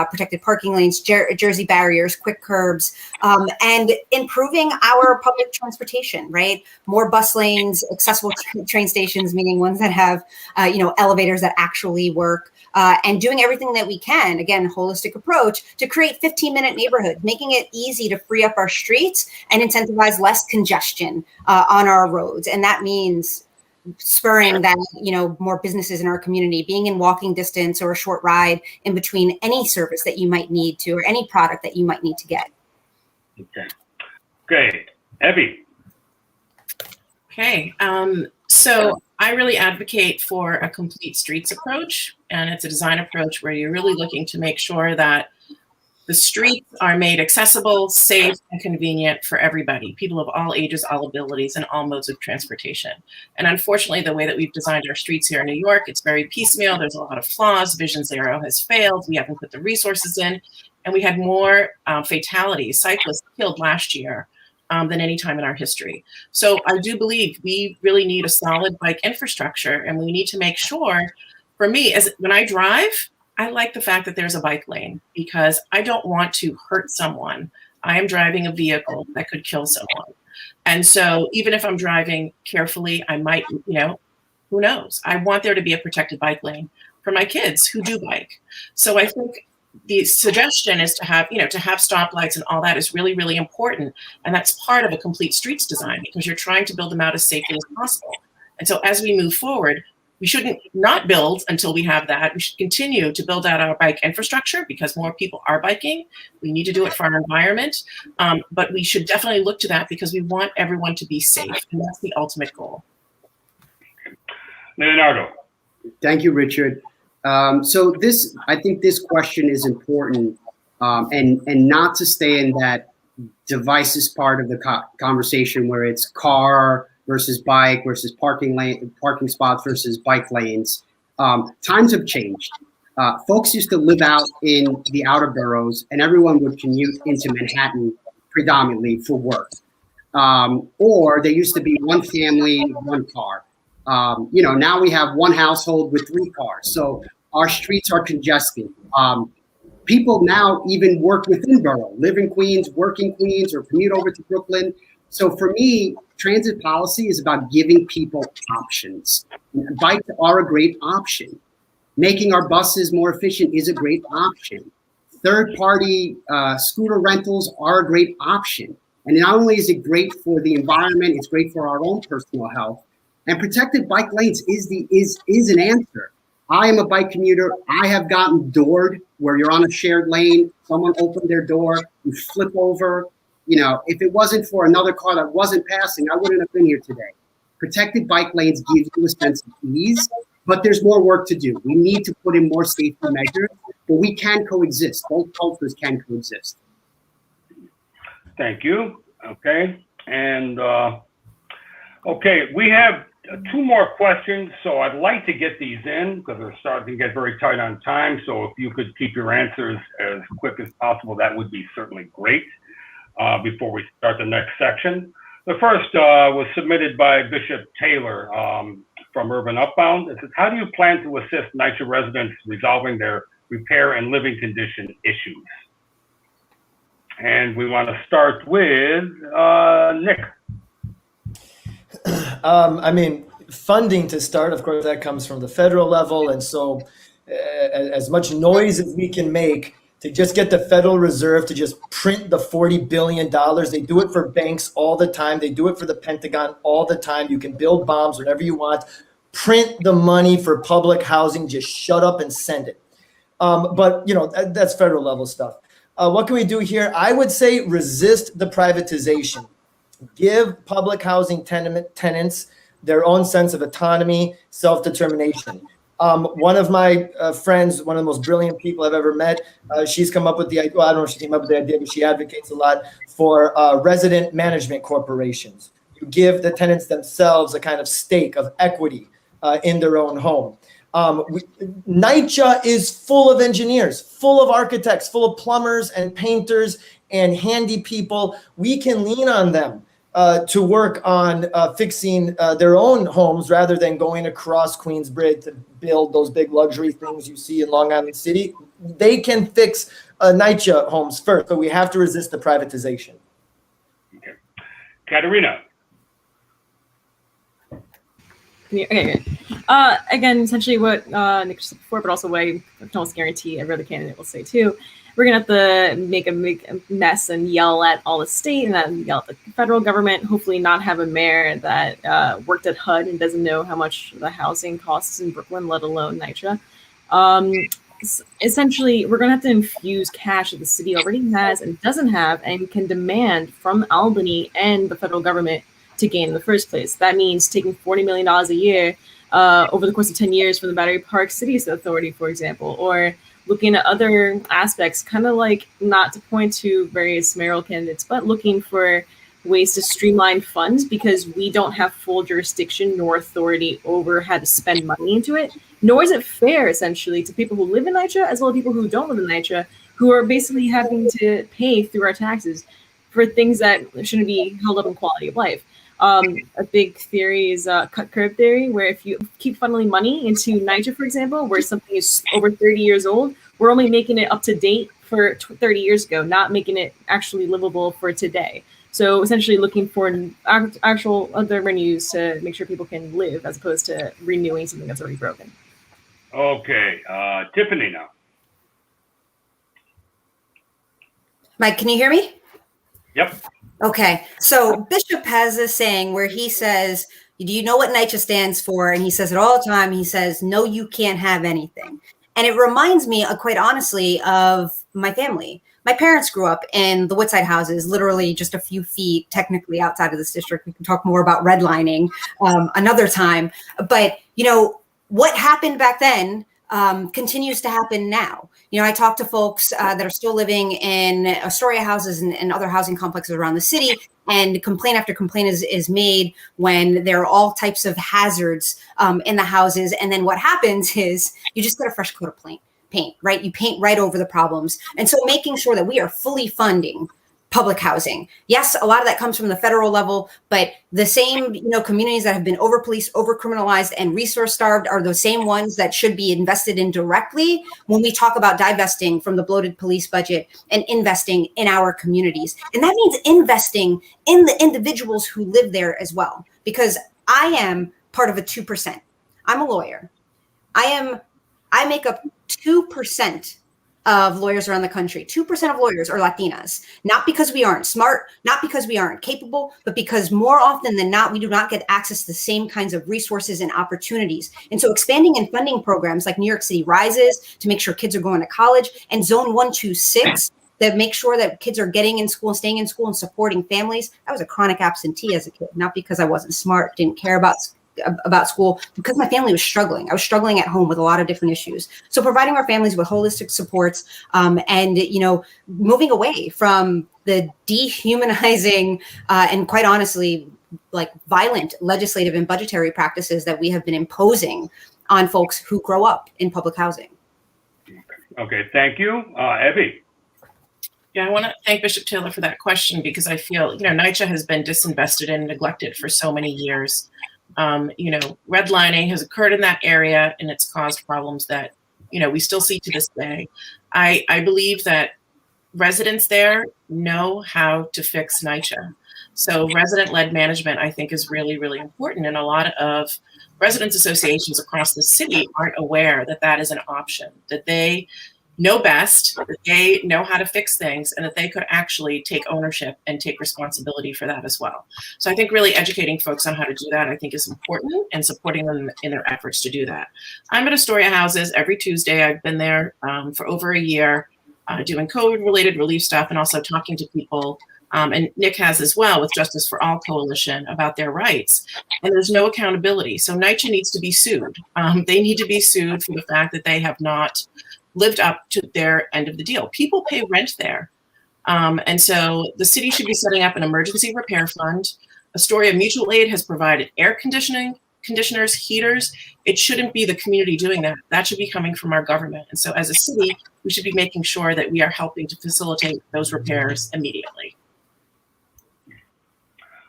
protected parking lanes, Jersey barriers, quick curbs, and improving our public transportation, right? More bus lanes, accessible train stations, meaning ones that have, elevators that actually work, and doing everything that we can, again, holistic approach to create 15-minute neighborhoods, making it easy to free up our streets and incentivize less congestion on our roads. And that means spurring that, more businesses in our community, being in walking distance or a short ride in between any service that you might need to, or any product that you might need to get. Okay. Evie. Okay. So I really advocate for a complete streets approach, and it's a design approach where you're really looking to make sure that the streets are made accessible, safe, and convenient for everybody, people of all ages, all abilities, and all modes of transportation. And unfortunately, the way that we've designed our streets here in New York, it's very piecemeal. There's a lot of flaws. Vision Zero has failed. We haven't put the resources in. And we had more fatalities, cyclists killed last year than any time in our history. So I do believe we really need a solid bike infrastructure, and we need to make sure, for me, when I drive, I like the fact that there's a bike lane because I don't want to hurt someone. I am driving a vehicle that could kill someone. And so even if I'm driving carefully, I might, who knows? I want there to be a protected bike lane for my kids who do bike. So I think the suggestion is to have stoplights and all that is really, really important. And that's part of a complete streets design because you're trying to build them out as safely as possible. And so as we move forward, We shouldn't not build until we have that. We should continue to build out our bike infrastructure because more people are biking. We need to do it for our environment. But we should definitely look to that because we want everyone to be safe. And that's the ultimate goal. Leonardo. Thank you, Richard. So I think this question is important, and not to stay in that devices part of the conversation where it's car versus bike versus parking spots versus bike lanes. Times have changed. Folks used to live out in the outer boroughs, and everyone would commute into Manhattan predominantly for work. Or there used to be one family, one car. Now we have one household with 3 cars. So our streets are congested. People now even work within borough, live in Queens, work in Queens, or commute over to Brooklyn. So for me, transit policy is about giving people options. Bikes are a great option. Making our buses more efficient is a great option. Third-party scooter rentals are a great option. And not only is it great for the environment, it's great for our own personal health. And protected bike lanes is an answer. I am a bike commuter. I have gotten doored where you're on a shared lane. Someone opened their door, you flip over. If it wasn't for another car that wasn't passing, I wouldn't have been here today. Protected bike lanes give you a sense of ease, but there's more work to do. We need to put in more safety measures, but we can coexist. Both cultures can coexist. Thank you. Okay. And, we have 2 more questions. So I'd like to get these in because we're starting to get very tight on time. So if you could keep your answers as quick as possible, that would be certainly great before we start the next section. The first was submitted by Bishop Taylor from Urban Upbound. It says, how do you plan to assist NYCHA residents resolving their repair and living condition issues? And we want to start with Nick. Funding to start, of course, that comes from the federal level. And so as much noise as we can make to just get the Federal Reserve to just print the $40 billion. They do it for banks all the time. They do it for the Pentagon all the time. You can build bombs whenever you want. Print the money for public housing. Just shut up and send it. But that's federal level stuff. What can we do here? I would say resist the privatization. Give public housing tenants their own sense of autonomy, self-determination. One of my friends, one of the most brilliant people I've ever met, she's come up with the idea, well, I don't know if she came up with the idea, but she advocates a lot for resident management corporations. You give the tenants themselves a kind of stake of equity in their own home. NYCHA is full of engineers, full of architects, full of plumbers and painters and handy people. We can lean on them to work on fixing their own homes rather than going across Queensbridge to build those big luxury things you see in Long Island City. They can fix NYCHA homes first, but we have to resist the privatization. Okay. Katerina. Okay. Again, essentially what Nick said before, but also what I can almost guarantee every other candidate will say too. We're going to have to make a mess and yell at all the state and then yell at the federal government, hopefully not have a mayor that worked at HUD and doesn't know how much the housing costs in Brooklyn, let alone NYCHA. Essentially, we're going to have to infuse cash that the city already has and doesn't have and can demand from Albany and the federal government to gain in the first place. That means taking $40 million a year over the course of 10 years from the Battery Park City Authority, for example, or looking at other aspects, kind of like, not to point to various mayoral candidates, but looking for ways to streamline funds because we don't have full jurisdiction nor authority over how to spend money into it, nor is it fair, essentially, to people who live in NYCHA as well as people who don't live in NYCHA, who are basically having to pay through our taxes for things that shouldn't be held up in quality of life. A big theory is cut curve theory, where if you keep funneling money into NYCHA, for example, where something is over 30 years old, we're only making it up to date for 30 years ago, not making it actually livable for today. So essentially looking for actual other renews to make sure people can live as opposed to renewing something that's already broken. Okay, Tiffany now. Mike, can you hear me? Yep. Okay, so Bishop has this saying where he says, Do you know what NYCHA stands for? And he says it all the time. He says, no, you can't have anything. And it reminds me, quite honestly, of my family. My parents grew up in the Woodside houses, literally just a few feet technically outside of this district. We can talk more about redlining another time. But, what happened back then continues to happen now. I talk to folks that are still living in Astoria houses and other housing complexes around the city, and complaint after complaint is made when there are all types of hazards in the houses. And then what happens is you just get a fresh coat of paint, right? You paint right over the problems. And so making sure that we are fully funding public housing. Yes, a lot of that comes from the federal level, but the same, communities that have been over-policed, over-criminalized, and resource-starved are the same ones that should be invested in directly when we talk about divesting from the bloated police budget and investing in our communities. And that means investing in the individuals who live there as well, because I am part of a 2%. I'm a lawyer. I make up 2% of lawyers around the country. 2% of lawyers are Latinas, not because we aren't smart, not because we aren't capable, but because more often than not, we do not get access to the same kinds of resources and opportunities. And so expanding and funding programs like New York City Rises to make sure kids are going to college, and Zone 126 that make sure that kids are getting in school, staying in school, and supporting families. I was a chronic absentee as a kid, not because I wasn't smart, didn't care about school, because my family was struggling. I was struggling at home with a lot of different issues. So providing our families with holistic supports and, moving away from the dehumanizing and quite honestly, like violent legislative and budgetary practices that we have been imposing on folks who grow up in public housing. Okay, thank you. Evie. Yeah, I want to thank Bishop Taylor for that question, because I feel, NYCHA has been disinvested and neglected for so many years. Redlining has occurred in that area, and it's caused problems that, we still see to this day. I believe that residents there know how to fix NYCHA. So resident-led management, I think, is really, really important. And a lot of residents associations across the city aren't aware that that is an option, that they know best, that they know how to fix things, and that they could actually take ownership and take responsibility for that as well. So I think really educating folks on how to do that, I think, is important, and supporting them in their efforts to do that. I'm at Astoria Houses every Tuesday. I've been there for over a year, doing COVID-related relief stuff and also talking to people. And Nick has as well with Justice for All Coalition about their rights. And there's no accountability. So NYCHA needs to be sued. They need to be sued for the fact that they have not lived up to their end of the deal. People pay rent there. And so the city should be setting up an emergency repair fund. Astoria Mutual Aid has provided air conditioners, heaters. It shouldn't be the community doing that. That should be coming from our government. And so as a city, we should be making sure that we are helping to facilitate those repairs immediately.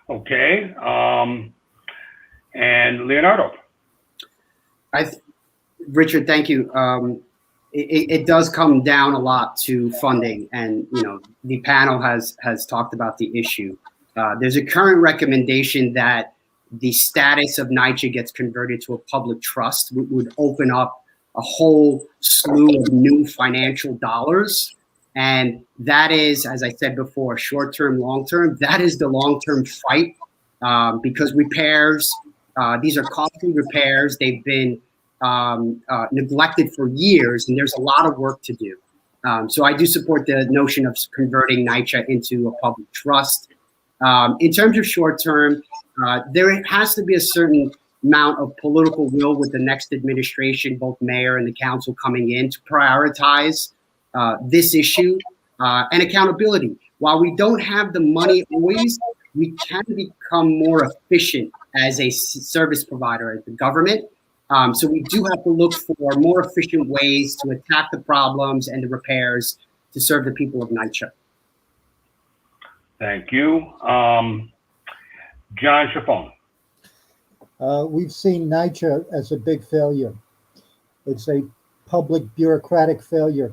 Okay. And Leonardo. Richard, thank you. It does come down a lot to funding, and the panel has talked about the issue. There's a current recommendation that the status of NYCHA gets converted to a public trust, would open up a whole slew of new financial dollars. And that is, as I said before, short-term, long-term. That is the long-term fight, because repairs, these are costly repairs. They've been neglected for years, and there's a lot of work to do. So I do support the notion of converting NYCHA into a public trust. In terms of short-term, there has to be a certain amount of political will with the next administration, both mayor and the council coming in, to prioritize this issue and accountability. While we don't have the money always, we can become more efficient as a service provider, as the government. So we do have to look for more efficient ways to attack the problems and the repairs to serve the people of NYCHA. Thank you. John Shafon. We've seen NYCHA as a big failure. It's a public bureaucratic failure.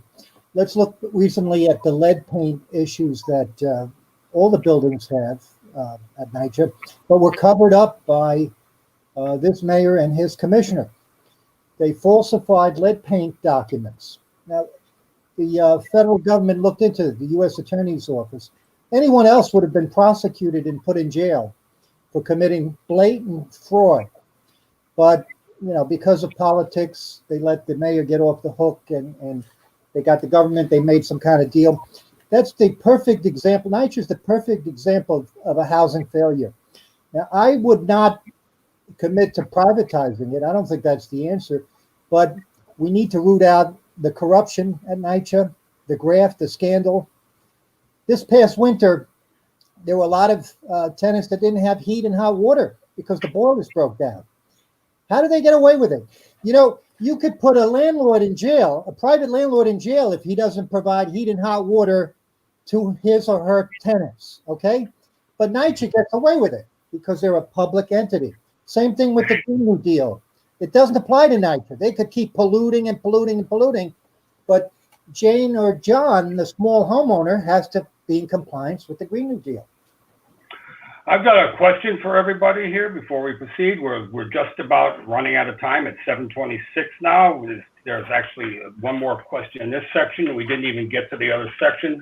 Let's look recently at the lead paint issues that all the buildings have at NYCHA, but were covered up by this mayor and his commissioner. They falsified lead paint documents. Now, the federal government looked into it, the U.S. Attorney's Office. Anyone else would have been prosecuted and put in jail for committing blatant fraud. But, because of politics, they let the mayor get off the hook and they got the government, they made some kind of deal. That's the perfect example. NYCHA is the perfect example of a housing failure. Now, I would not commit to privatizing it. I don't think that's the answer. But we need to root out the corruption at NYCHA, the graft, the scandal. This past winter, there were a lot of tenants that didn't have heat and hot water because the boilers broke down. How do they get away with it? You could put a landlord in jail, a private landlord in jail, if he doesn't provide heat and hot water to his or her tenants, okay? But NYCHA gets away with it because they're a public entity. Same thing with the Green New Deal. It doesn't apply to NYCHA. They could keep polluting and polluting and polluting, but Jane or John, the small homeowner, has to be in compliance with the Green New Deal. I've got a question for everybody here before we proceed. We're just about running out of time. It's 7:26 now. There's actually one more question in this section. We didn't even get to the other sections.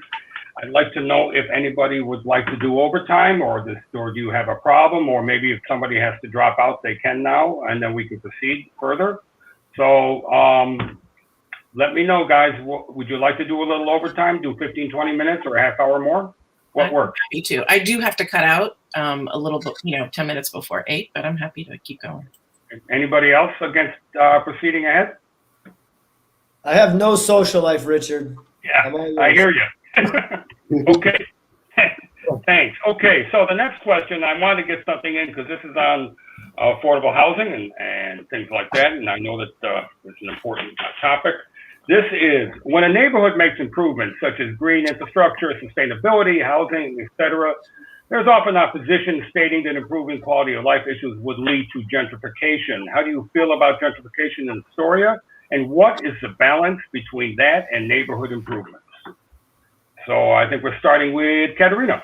I'd like to know if anybody would like to do overtime, or do you have a problem, or maybe if somebody has to drop out, they can now, and then we can proceed further. So let me know, guys. Would you like to do a little overtime, do 15, 20 minutes or a half hour more? What works? Me too. I do have to cut out a little bit, 10 minutes before 8, but I'm happy to keep going. Anybody else against proceeding ahead? I have no social life, Richard. Yeah, I hear you. Okay. Thanks. Okay, so the next question, I wanted to get something in because this is on affordable housing and things like that, and I know that it's an important topic. This is when a neighborhood makes improvements such as green infrastructure, sustainability, housing, etc. There's often opposition stating that improving quality of life issues would lead to gentrification. How do you feel about gentrification in Astoria? And what is the balance between that and neighborhood improvements? So I think we're starting with Katerina.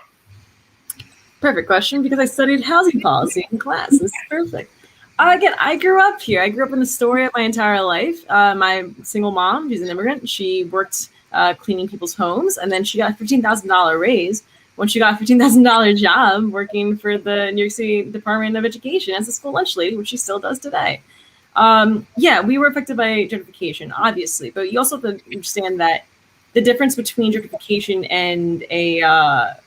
Perfect question, because I studied housing policy in class. This is perfect. Again, I grew up here. I grew up in Astoria my entire life. My single mom, she's an immigrant. She worked cleaning people's homes, and then she got a $15,000 raise when she got a $15,000 job working for the New York City Department of Education as a school lunch lady, which she still does today. Yeah, we were affected by gentrification, obviously, but you also have to understand that the difference between gentrification and a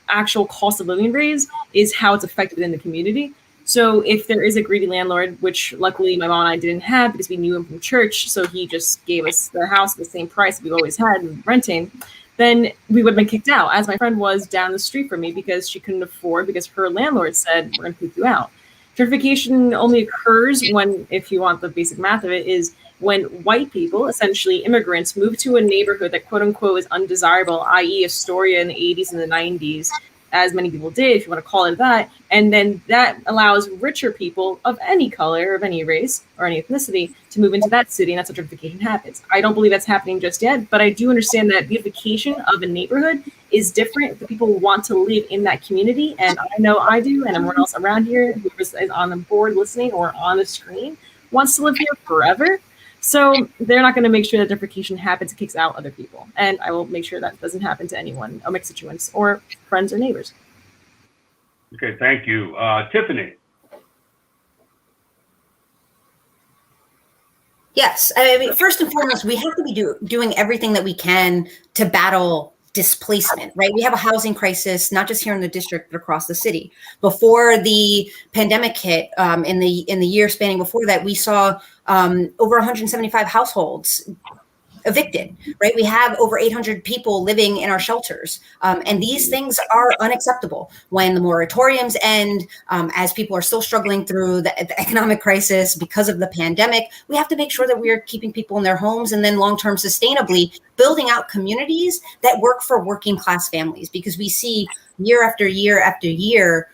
actual cost of living raise is how it's affected in the community. So if there is a greedy landlord, which luckily my mom and I didn't have because we knew him from church, so he just gave us the house at the same price we've always had renting, then we would have been kicked out, as my friend was down the street from me because she couldn't afford, because her landlord said, we're going to kick you out. Gentrification only occurs when, if you want the basic math of it, is when white people, essentially immigrants, move to a neighborhood that quote unquote is undesirable, i.e. Astoria in the 80s and the 90s, as many people did, if you want to call it that. And then that allows richer people of any color, of any race or any ethnicity to move into that city, and that's how gentrification happens. I don't believe that's happening just yet, but I do understand that beautification of a neighborhood is different if the people want to live in that community. And I know I do, and everyone else around here who is on the board listening or on the screen wants to live here forever. So they're not going to make sure that gentrification happens and kicks out other people. And I will make sure that doesn't happen to anyone, or constituents, or friends or neighbors. Okay, thank you. Tiffany. Yes, I mean, first and foremost, we have to be doing everything that we can to battle displacement, right? We have a housing crisis, not just here in the district, but across the city. Before the pandemic hit, in the year spanning before that, we saw over 175 households evicted, right? We have over 800 people living in our shelters. And these things are unacceptable. When the moratoriums end, as people are still struggling through the economic crisis because of the pandemic, we have to make sure that we are keeping people in their homes, and then long-term sustainably building out communities that work for working class families, because we see year after year after year,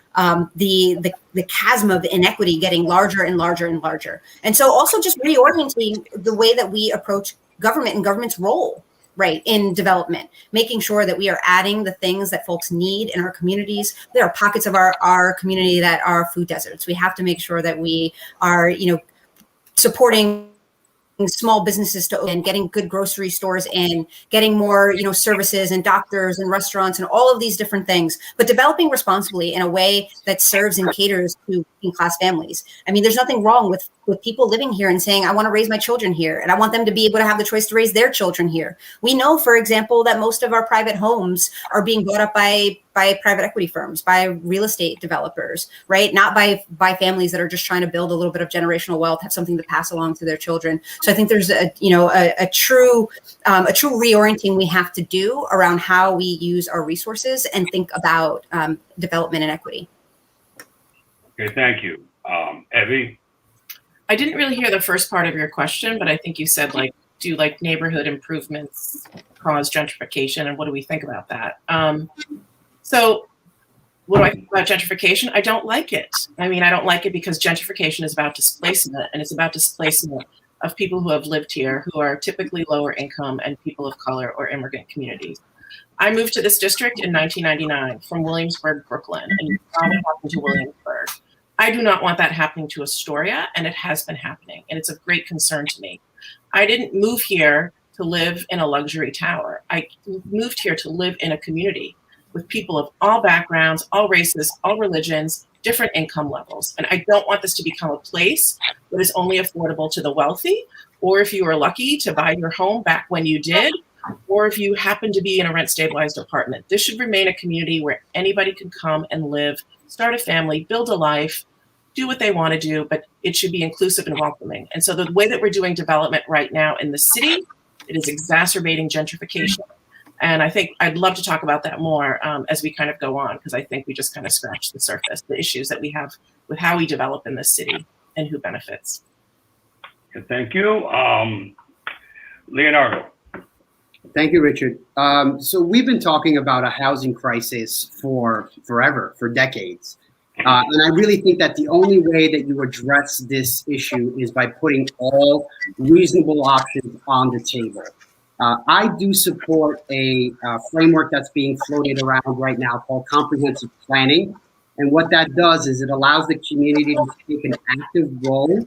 the chasm of inequity getting larger and larger and larger. And so also just reorienting the way that we approach government and government's role, right, in development, making sure that we are adding the things that folks need in our communities. There are pockets of our community that are food deserts. We have to make sure that we are, supporting small businesses to open, getting good grocery stores in, getting more, services and doctors and restaurants and all of these different things, but developing responsibly in a way that serves and caters to working class families. I mean, there's nothing wrong with people living here and saying, I want to raise my children here and I want them to be able to have the choice to raise their children here. We know, for example, that most of our private homes are being bought up by private equity firms, by real estate developers, right? Not by families that are just trying to build a little bit of generational wealth, have something to pass along to their children. So I think there's a true reorienting we have to do around how we use our resources and think about development and equity. Okay, thank you. Evie? I didn't really hear the first part of your question, but I think you said, do neighborhood improvements cause gentrification, and what do we think about that? So what do I think about gentrification? I don't like it. I mean, I don't like it because gentrification is about displacement, and it's about displacement of people who have lived here, who are typically lower income and people of color or immigrant communities. I moved to this district in 1999 from Williamsburg, Brooklyn, and you saw what happened to Williamsburg. I do not want that happening to Astoria, and it has been happening, and it's of great concern to me. I didn't move here to live in a luxury tower. I moved here to live in a community with people of all backgrounds, all races, all religions, different income levels. And I don't want this to become a place that is only affordable to the wealthy, or if you were lucky to buy your home back when you did, or if you happen to be in a rent-stabilized apartment. This should remain a community where anybody can come and live, start a family, build a life, do what they want to do, but it should be inclusive and welcoming. And so the way that we're doing development right now in the city, it is exacerbating gentrification. And I think I'd love to talk about that more as we kind of go on, because I think we just kind of scratched the surface, the issues that we have with how we develop in this city and who benefits. Thank you. Leonardo. Thank you, Richard. So we've been talking about a housing crisis for forever, for decades. And I really think that the only way that you address this issue is by putting all reasonable options on the table. I do support a framework that's being floated around right now called comprehensive planning. And what that does is it allows the community to take an active role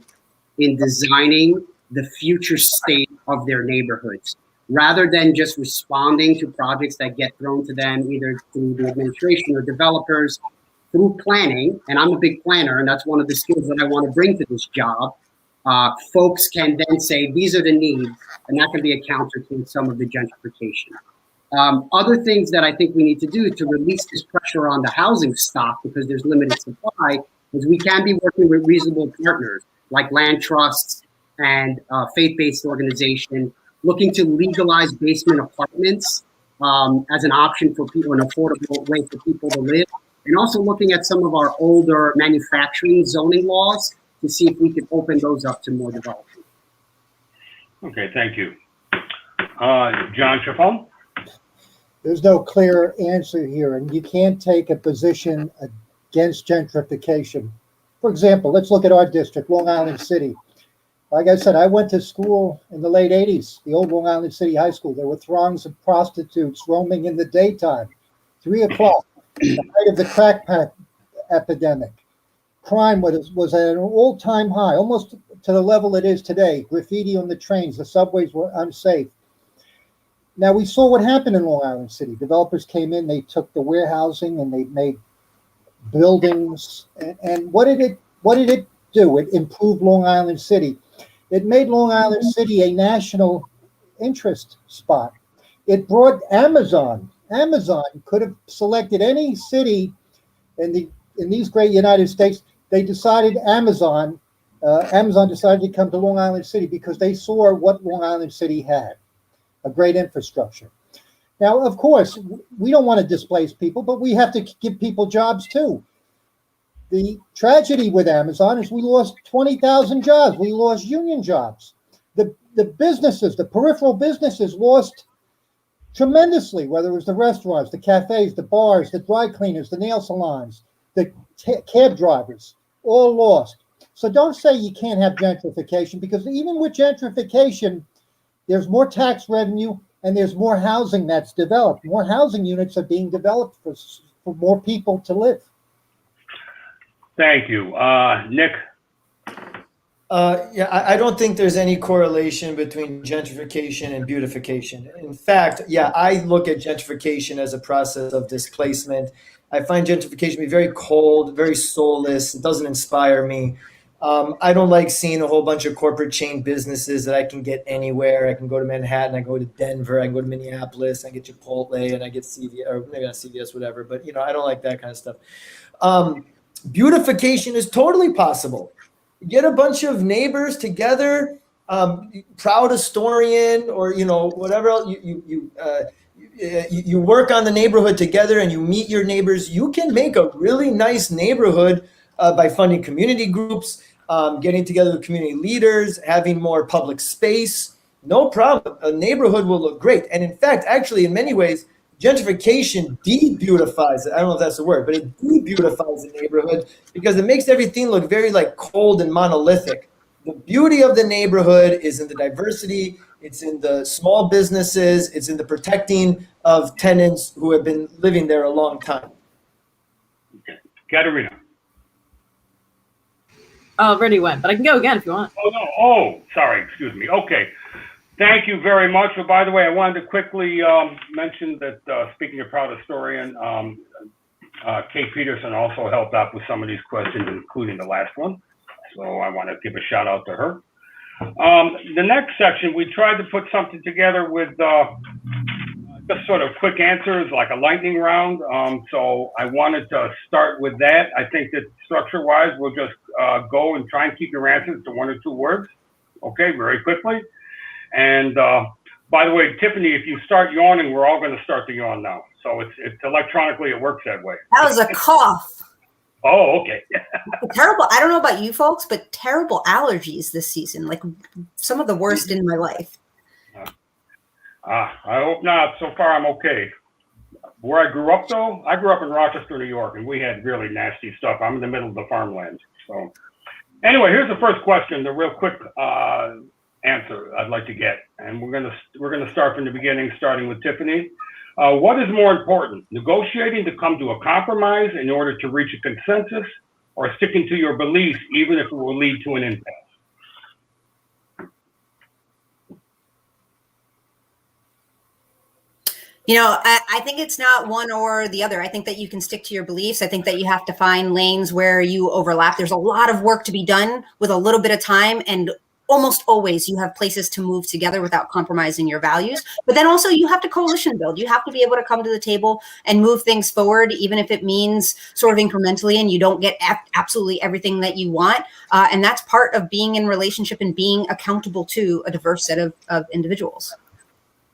in designing the future state of their neighborhoods, rather than just responding to projects that get thrown to them either through the administration or developers. Through planning, and I'm a big planner, and that's one of the skills that I want to bring to this job, folks can then say, these are the needs, and that can be a counter to some of the gentrification. Other things that I think we need to do to release this pressure on the housing stock, because there's limited supply, is we can be working with reasonable partners, like land trusts and faith-based organization, looking to legalize basement apartments as an option for people, an affordable way for people to live. And also looking at some of our older manufacturing zoning laws to see if we can open those up to more development. Okay, thank you. John Shafon? There's no clear answer here, and you can't take a position against gentrification. For example, let's look at our district, Long Island City. Like I said, I went to school in the late 80s, the old Long Island City High School. There were throngs of prostitutes roaming in the daytime, 3 o'clock. The height of the crack epidemic. Crime was at an all-time high, almost to the level it is today. Graffiti on the trains, the subways were unsafe. Now, we saw what happened in Long Island City. Developers came in, they took the warehousing and they made buildings. And what did it do? It improved Long Island City. It made Long Island City a national interest spot. It brought Amazon. Amazon could have selected any city in these great United States. They decided Amazon decided to come to Long Island City because they saw what Long Island City had, a great infrastructure. Now, of course, we don't want to displace people, but we have to give people jobs too. The tragedy with Amazon is we lost 20,000 jobs. We lost union jobs. The businesses, the peripheral businesses lost tremendously, whether it was the restaurants, the cafes, the bars, the dry cleaners, the nail salons, the cab drivers, all lost. So don't say you can't have gentrification, because even with gentrification, there's more tax revenue and there's more housing that's developed. More housing units are being developed for more people to live. Thank you. Nick? Yeah, I don't think there's any correlation between gentrification and beautification. In fact, yeah, I look at gentrification as a process of displacement. I find gentrification to be very cold, very soulless. It doesn't inspire me. I don't like seeing a whole bunch of corporate chain businesses that I can get anywhere. I can go to Manhattan, I go to Denver, I can go to Minneapolis, I get Chipotle, and I get CVS, or maybe not CVS, whatever. But I don't like that kind of stuff. Beautification is totally possible. Get a bunch of neighbors together, proud historian, or whatever else, you work on the neighborhood together and you meet your neighbors. You can make a really nice neighborhood by funding community groups, getting together with community leaders, having more public space. No problem. A neighborhood will look great. And in fact, actually, in many ways, gentrification de-beautifies it. I don't know if that's the word, but it de-beautifies the neighborhood because it makes everything look very cold and monolithic. The beauty of the neighborhood is in the diversity. It's in the small businesses. It's in the protecting of tenants who have been living there a long time. Okay. Katerina. Already went, but I can go again if you want. Oh, no. Oh, sorry. Excuse me. Okay. Thank you very much. But by the way, I wanted to quickly mention that speaking of proud historian, Kate Peterson also helped out with some of these questions, including the last one. So I want to give a shout out to her. The next section, we tried to put something together with just sort of quick answers, like a lightning round. So I wanted to start with that. I think that structure-wise, we'll just go and try and keep your answers to 1 or 2 words. Okay, very quickly. And by the way, Tiffany, if you start yawning, we're all going to start to yawn now. So it's electronically, it works that way. That was a cough. Oh, okay. Terrible. I don't know about you folks, but terrible allergies this season. Like some of the worst in my life. I hope not. So far, I'm okay. Where I grew up, though, I grew up in Rochester, New York, and we had really nasty stuff. I'm in the middle of the farmland. So anyway, here's the first question, the real quick answer I'd like to get, and we're gonna start from the beginning, starting with Tiffany. What is more important, negotiating to come to a compromise in order to reach a consensus, or sticking to your beliefs even if it will lead to an impasse? I think it's not one or the other. I think that you can stick to your beliefs. I think that you have to find lanes where you overlap. There's a lot of work to be done with a little bit of time, and almost always you have places to move together without compromising your values. But then also you have to coalition build. You have to be able to come to the table and move things forward, even if it means sort of incrementally and you don't get absolutely everything that you want. And that's part of being in relationship and being accountable to a diverse set of individuals.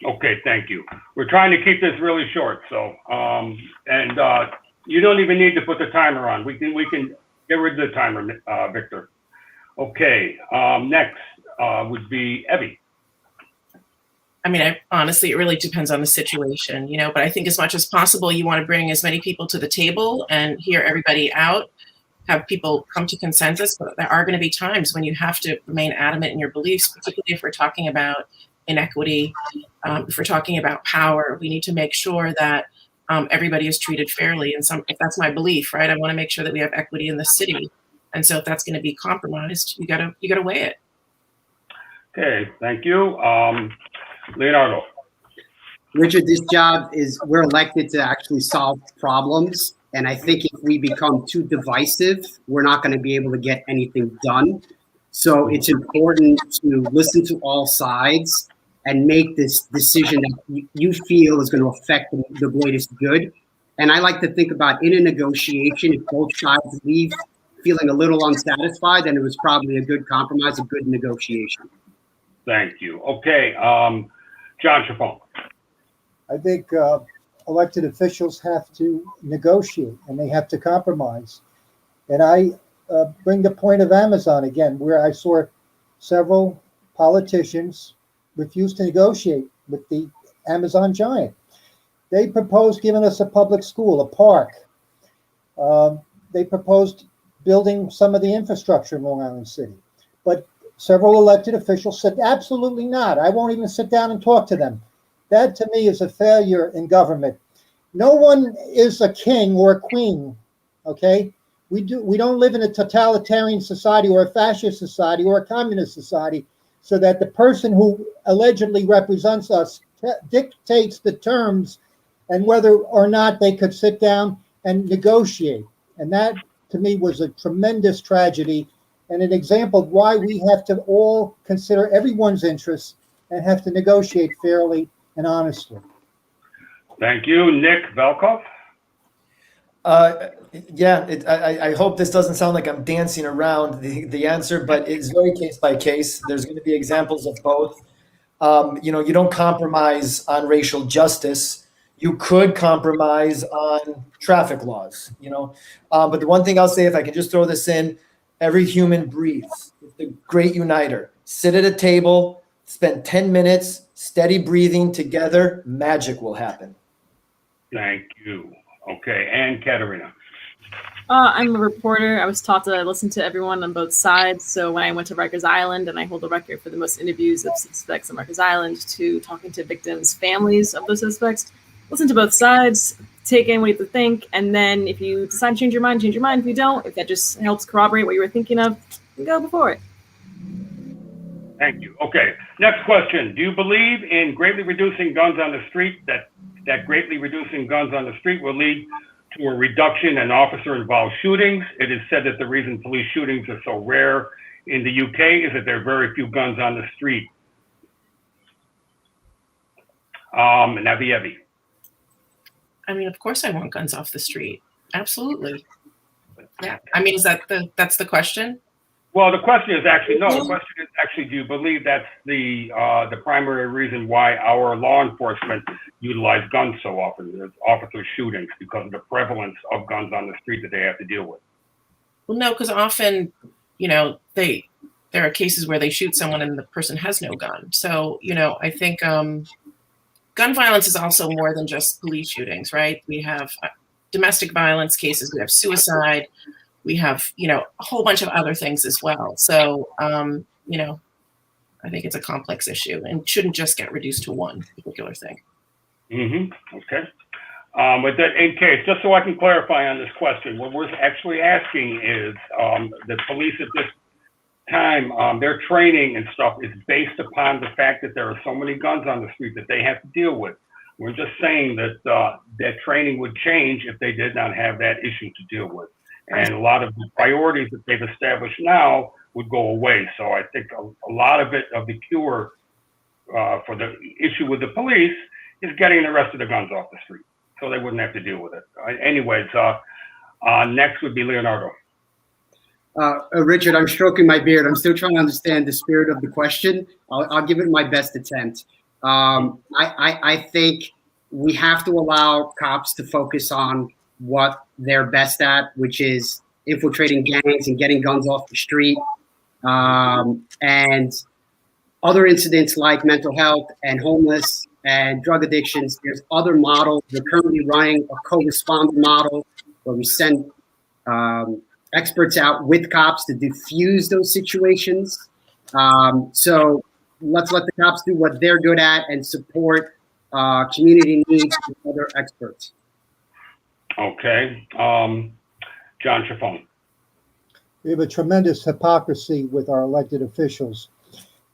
Okay, thank you. We're trying to keep this really short, so you don't even need to put the timer on. We can get rid of the timer, Victor. Okay, next would be Evie. I mean, honestly, it really depends on the situation, but I think as much as possible, you want to bring as many people to the table and hear everybody out, have people come to consensus. But there are going to be times when you have to remain adamant in your beliefs, particularly if we're talking about inequity, if we're talking about power. We need to make sure that everybody is treated fairly. And if that's my belief, right, I want to make sure that we have equity in the city. And so if that's going to be compromised, you gotta weigh it. Okay, thank you. Leonardo. Richard, this job we're elected to actually solve problems. And I think if we become too divisive, we're not going to be able to get anything done. So it's important to listen to all sides and make this decision that you feel is going to affect the greatest good. And I like to think about, in a negotiation, if both sides leave feeling a little unsatisfied, then it was probably a good compromise, a good negotiation. Thank you. Okay, John Shafon. I think elected officials have to negotiate and they have to compromise. And I bring the point of Amazon again, where I saw several politicians refuse to negotiate with the Amazon giant. They proposed giving us a public school, a park. They proposed building some of the infrastructure in Long Island City. But several elected officials said, absolutely not. I won't even sit down and talk to them. That, to me, is a failure in government. No one is a king or a queen, okay? We don't live in a totalitarian society or a fascist society or a communist society, so that the person who allegedly represents us dictates the terms and whether or not they could sit down and negotiate. And that, to me, was a tremendous tragedy and an example of why we have to all consider everyone's interests and have to negotiate fairly and honestly. Thank you. Nick Velkoff? I hope this doesn't sound like I'm dancing around the answer, but it's very case by case. There's going to be examples of both. You don't compromise on racial justice. You could compromise on traffic laws, But the one thing I'll say, if I can just throw this in, every human breathes. It's the great uniter. Sit at a table, spend 10 minutes, steady breathing together, magic will happen. Thank you. Okay, and Katerina? I'm a reporter. I was taught to listen to everyone on both sides. So when I went to Rikers Island, and I hold the record for the most interviews of suspects on Rikers Island, to talking to victims' families of those suspects, listen to both sides, take in what you have to think, and then if you decide to change your mind, change your mind. If you don't, if that just helps corroborate what you were thinking of, you go before it. Thank you. Okay, next question. Do you believe in greatly reducing guns on the street, that greatly reducing guns on the street will lead to a reduction in officer-involved shootings? It is said that the reason police shootings are so rare in the UK is that there are very few guns on the street. And Evie. I mean, of course I want guns off the street. Absolutely. Yeah. I mean, that's the question? Well, the question is actually, no, the question is actually, do you believe that's the primary reason why our law enforcement utilize guns so often? There's officer shootings because of the prevalence of guns on the street that they have to deal with. Well, no, because often, there are cases where they shoot someone and the person has no gun. So, I think gun violence is also more than just police shootings, right? We have domestic violence cases, we have suicide, we have, a whole bunch of other things as well. So, I think it's a complex issue and shouldn't just get reduced to one particular thing. Okay. With that, in case, just so I can clarify on this question, what we're actually asking is the police at this time, their training and stuff is based upon the fact that there are so many guns on the street that they have to deal with. We're just saying that that training would change if they did not have that issue to deal with. And a lot of the priorities that they've established now would go away. So I think a lot of the cure for the issue with the police is getting the rest of the guns off the street, so they wouldn't have to deal with it. Anyways, next would be Leonardo. Richard, I'm stroking my beard. I'm still trying to understand the spirit of the question. I'll give it my best attempt. I think we have to allow cops to focus on what they're best at, which is infiltrating gangs and getting guns off the street. And other incidents like mental health and homeless and drug addictions, there's other models. We're currently running a co-responder model where we send experts out with cops to diffuse those situations. So let's let the cops do what they're good at and support community needs with other experts. Okay. John Shafon. We have a tremendous hypocrisy with our elected officials.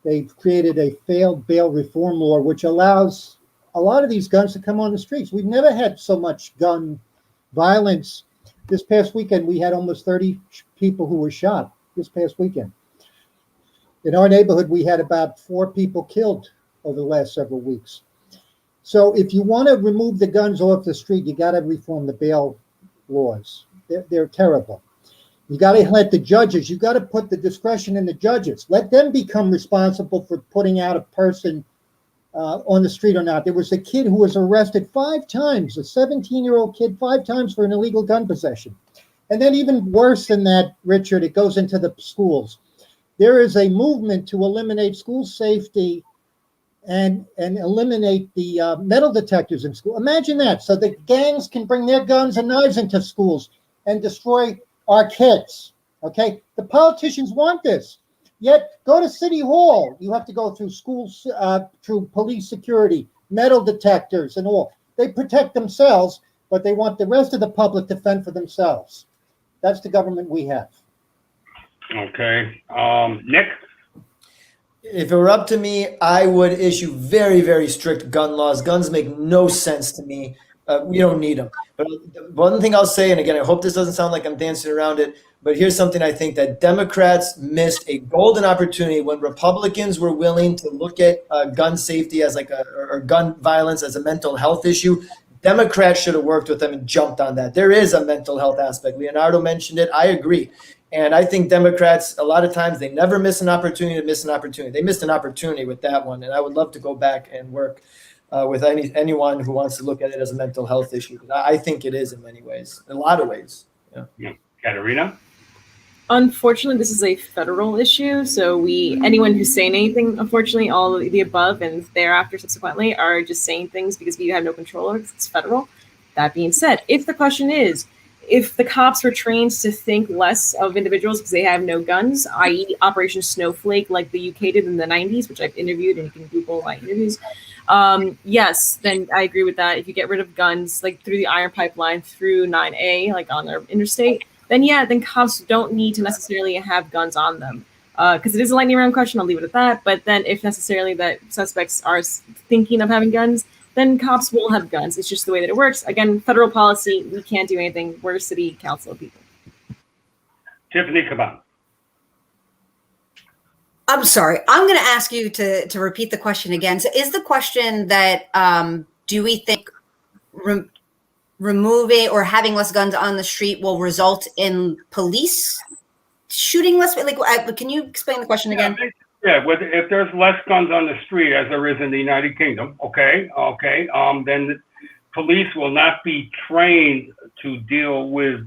They've created a failed bail reform law, which allows a lot of these guns to come on the streets. We've never had so much gun violence. This past weekend, we had almost 30 people who were shot this past weekend. In our neighborhood, we had about 4 people killed over the last several weeks. So if you want to remove the guns off the street, you got to reform the bail laws. They're terrible. You got to let the judges, you got to put the discretion in the judges. Let them become responsible for putting out a person on the street or not. There was a kid who was arrested 5 times, a 17-year-old kid, 5 times for an illegal gun possession. And then even worse than that, Richard, it goes into the schools. There is a movement to eliminate school safety and eliminate the metal detectors in school. Imagine that. So the gangs can bring their guns and knives into schools and destroy our kids. Okay? The politicians want this. Yet go to City Hall. You have to go through schools, through police security, metal detectors and all. They protect themselves, but they want the rest of the public to fend for themselves. That's the government we have. Okay. Nick? If it were up to me, I would issue very, very strict gun laws. Guns make no sense to me. We don't need them. But one thing I'll say, and again, I hope this doesn't sound like I'm dancing around it, but here's something I think that Democrats missed a golden opportunity when Republicans were willing to look at gun safety as or gun violence as a mental health issue. Democrats should have worked with them and jumped on that. There is a mental health aspect. Leonardo mentioned it. I agree. And I think Democrats, a lot of times, they never miss an opportunity to miss an opportunity. They missed an opportunity with that one. And I would love to go back and work with anyone who wants to look at it as a mental health issue. I think it is in many ways, in a lot of ways. Yeah. Katerina? Unfortunately, this is a federal issue. So anyone who's saying anything, unfortunately, all of the above and thereafter subsequently are just saying things because we have no control over it because it's federal. That being said, if the question is, if the cops were trained to think less of individuals because they have no guns, i.e. Operation Snowflake, like the UK did in the 90s, which I've interviewed and you can Google my interviews. Yes, then I agree with that. If you get rid of guns, like through the iron pipeline, through 9A, like on our interstate, then cops don't need to necessarily have guns on them. Because it is a lightning round question, I'll leave it at that. But then if necessarily that suspects are thinking of having guns, then cops will have guns. It's just the way that it works. Again, federal policy, we can't do anything. We're city council people. Tiffany Caban. I'm sorry. I'm going to ask you to repeat the question again. So is the question that do we think removing or having less guns on the street will result in police shooting less? Like, can you explain the question again? Yeah, if there's less guns on the street as there is in the United Kingdom, then the police will not be trained to deal with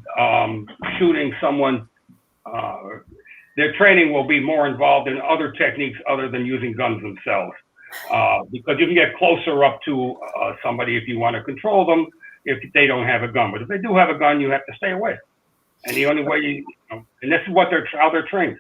shooting someone. Their training will be more involved in other techniques other than using guns themselves, because you can get closer up to somebody if you want to control them if they don't have a gun. But if they do have a gun, you have to stay away. And the only way and this is how they're trained.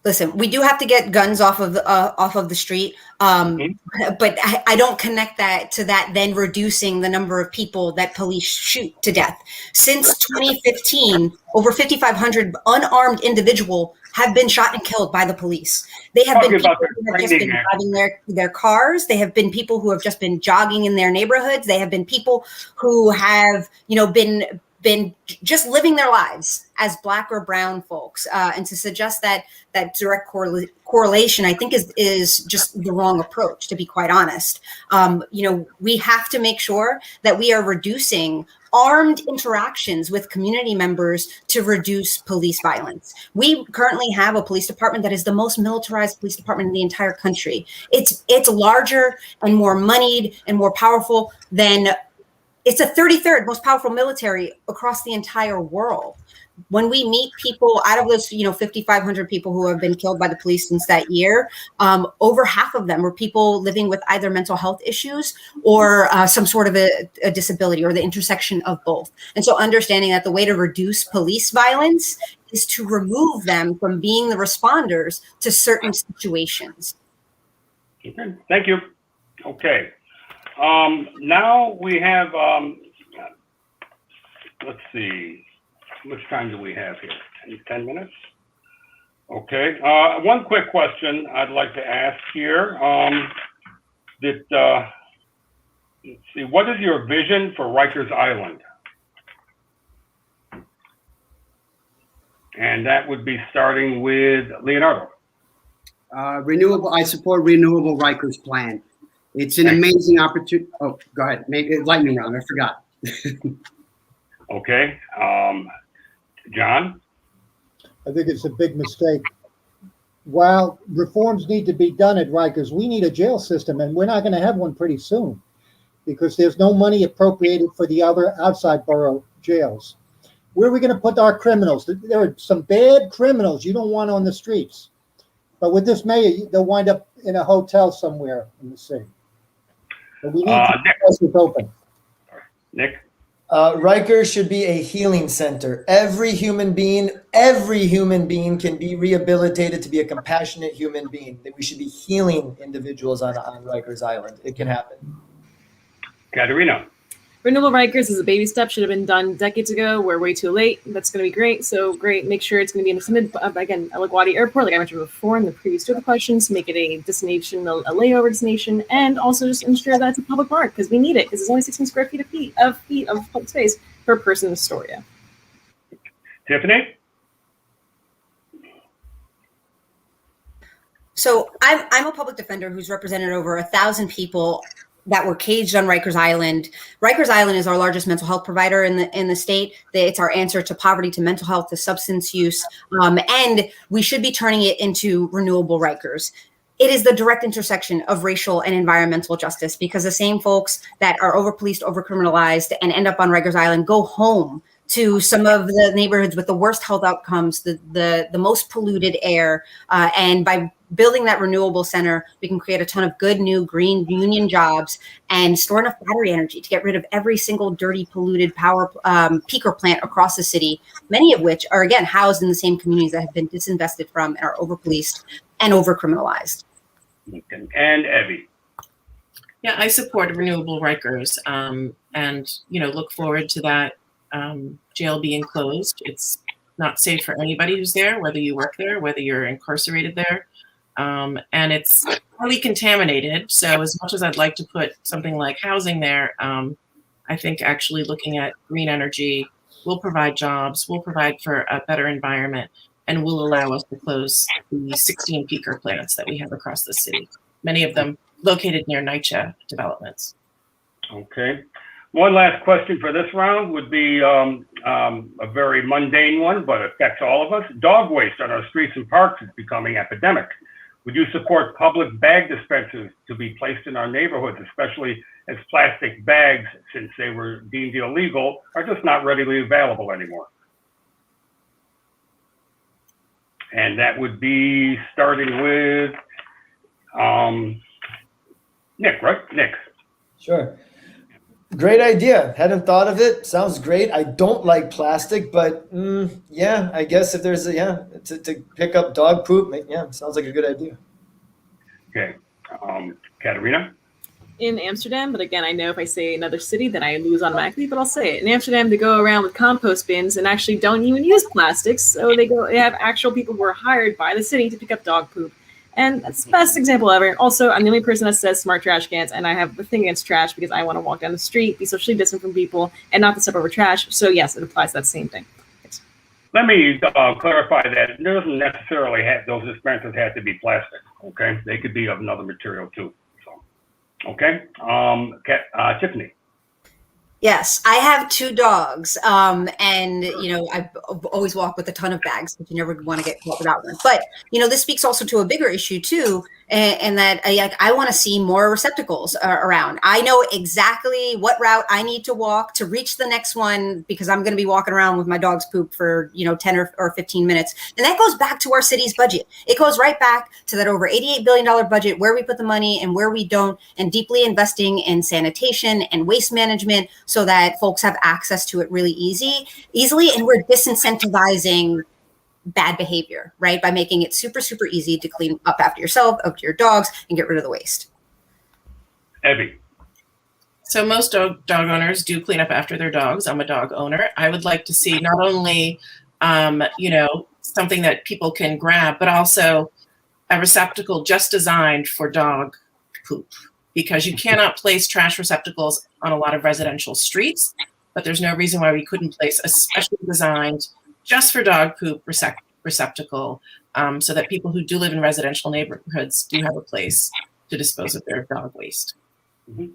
Listen, we do have to get guns off of the street, but I don't connect that to that then reducing the number of people that police shoot to death. Since 2015, over 5,500 unarmed individuals have been shot and killed by the poliese. They have been people who have just been driving their cars. They have been people who have just been jogging in their neighborhoods. They have been people who have, been just living their lives as Black or brown folks, and to suggest that direct correlation, I think is just the wrong approach, to be quite honest. We have to make sure that we are reducing armed interactions with community members to reduce police violence. We currently have a police department that is the most militarized police department in the entire country. It's larger and more moneyed and more powerful than it's the 33rd most powerful military across the entire world. When we meet people out of those, 5,500 people who have been killed by the police since that year, over half of them were people living with either mental health issues or some sort of a disability or the intersection of both. And so understanding that the way to reduce police violence is to remove them from being the responders to certain situations. Okay, thank you. Okay. Now we have, let's see, how much time do we have here? 10 minutes? Okay. One quick question I'd like to ask here. Let's see, what is your vision for Rikers Island? And that would be starting with Leonardo. I support renewable Rikers plan. It's an amazing opportunity. Oh, go ahead. Maybe lightning round. I forgot. Okay. John? I think it's a big mistake. While reforms need to be done at Rikers, we need a jail system, and we're not going to have one pretty soon because there's no money appropriated for the other outside borough jails. Where are we going to put our criminals? There are some bad criminals you don't want on the streets. But with this mayor, they'll wind up in a hotel somewhere in the city. But we need to keep it open. Nick? Rikers should be a healing center. Every human being can be rehabilitated to be a compassionate human being. That we should be healing individuals on Rikers Island. It can happen. Katerina? Renewable Rikers is a baby step, should have been done decades ago. We're way too late. That's going to be great. So great. Make sure it's going to be in the summit of, again, LaGuardia Airport, like I mentioned before in the previous two of the questions, make it a destination, a layover destination, and also just ensure that it's a public park because we need it because it's only 16 square feet of public space per person in Astoria. Tiffany? So I'm a public defender who's represented over 1,000 people that were caged on Rikers Island. Rikers Island is our largest mental health provider in the state. It's our answer to poverty, to mental health, to substance use, and we should be turning it into renewable Rikers. It is the direct intersection of racial and environmental justice because the same folks that are over-policed, over-criminalized, and end up on Rikers Island go home to some of the neighborhoods with the worst health outcomes, the most polluted air, and by building that renewable center, we can create a ton of good new green union jobs and store enough battery energy to get rid of every single dirty, polluted power peaker plant across the city, many of which are, again, housed in the same communities that have been disinvested from and are over-policed and over-criminalized. And Evie. Yeah, I support renewable Rikers and, look forward to that jail being closed. It's not safe for anybody who's there, whether you work there, whether you're incarcerated there. And it's highly contaminated. So as much as I'd like to put something like housing there, I think actually looking at green energy will provide jobs, will provide for a better environment, and will allow us to close the 16 peaker plants that we have across the city, many of them located near NYCHA developments. Okay. One last question for this round would be a very mundane one, but affects all of us. Dog waste on our streets and parks is becoming epidemic. Would you support public bag dispensers to be placed in our neighborhoods, especially as plastic bags, since they were deemed illegal, are just not readily available anymore? And that would be starting with Nick, right? Nick. Sure. Great idea. Hadn't thought of it. Sounds great. I don't like plastic, but yeah, I guess if there's to pick up dog poop, sounds like a good idea. Okay. Katerina? In Amsterdam, but again, I know if I say another city, then I lose automatically, but I'll say it. In Amsterdam, they go around with compost bins and actually don't even use plastics. So they have actual people who are hired by the city to pick up dog poop. And that's the best example ever. Also, I'm the only person that says smart trash cans, and I have the thing against trash because I want to walk down the street, be socially distant from people, and not to step over trash. So yes, it applies to that same thing. Thanks. Let me clarify that it doesn't necessarily have, those dispensers have to be plastic, okay? They could be of another material too, so, okay? Tiffany. Yes, I have 2 dogs, and I always walk with a ton of bags, but you never want to get caught without one. But this speaks also to a bigger issue too, and that I want to see more receptacles around. I know exactly what route I need to walk to reach the next one because I'm going to be walking around with my dog's poop for 10 or 15 minutes, and that goes back to our city's budget. It goes right back to that over $88 billion budget where we put the money and where we don't, and deeply investing in sanitation and waste management, so that folks have access to it really easily. And we're disincentivizing bad behavior, right? By making it super, super easy to clean up after yourself, after your dogs, and get rid of the waste. Evie. So most dog owners do clean up after their dogs. I'm a dog owner. I would like to see not only, something that people can grab, but also a receptacle just designed for dog poop. Because you cannot place trash receptacles on a lot of residential streets, but there's no reason why we couldn't place a specially designed just for dog poop receptacle so that people who do live in residential neighborhoods do have a place to dispose of their dog waste. Mm-hmm.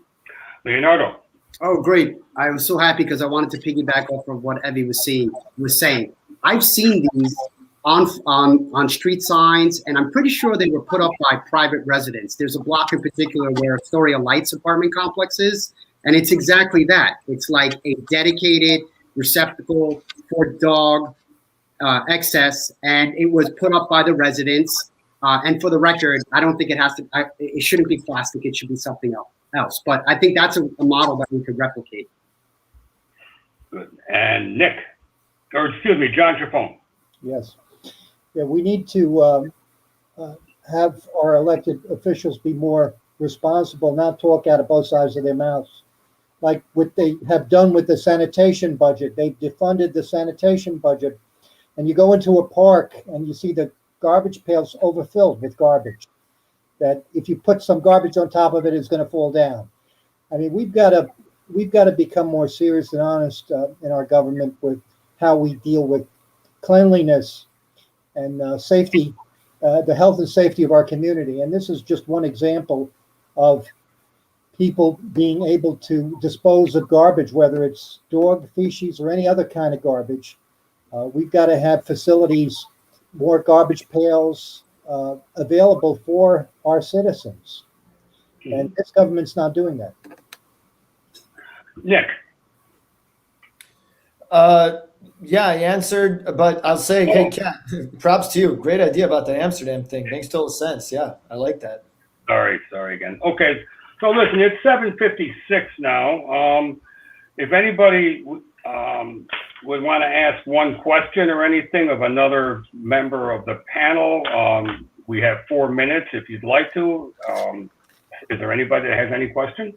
Leonardo. Oh, great. I was so happy because I wanted to piggyback off of what Evie was saying. I've seen these on street signs, and I'm pretty sure they were put up by private residents. There's a block in particular where Astoria Lights apartment complex is, and it's exactly that. It's like a dedicated receptacle for dog excess, and it was put up by the residents. And for the record, I don't think it has to. It shouldn't be plastic. It should be something else. But I think that's a model that we could replicate. Good. And Nick, or excuse me, John Shafon. Yes. Yeah, we need to have our elected officials be more responsible, not talk out of both sides of their mouths. like what they have done with the sanitation budget. They've defunded the sanitation budget, and you go into a park and you see the garbage pails overfilled with garbage, that if you put some garbage on top of it, it's going to fall down. I mean, we've got to become more serious and honest in our government with how we deal with cleanliness and safety, the health and safety of our community. And this is just one example of people being able to dispose of garbage, whether it's dog feces or any other kind of garbage. We've got to have facilities, more garbage pails available for our citizens. And this government's not doing that. Nick. Yeah, I answered, but I'll say, hey, Kat, props to you. Great idea about the Amsterdam thing. Makes total sense. Yeah, I like that. Sorry again. Okay, so listen, it's 7:56 now. If anybody would want to ask one question or anything of another member of the panel, we have 4 minutes if you'd like to. Is there anybody that has any question?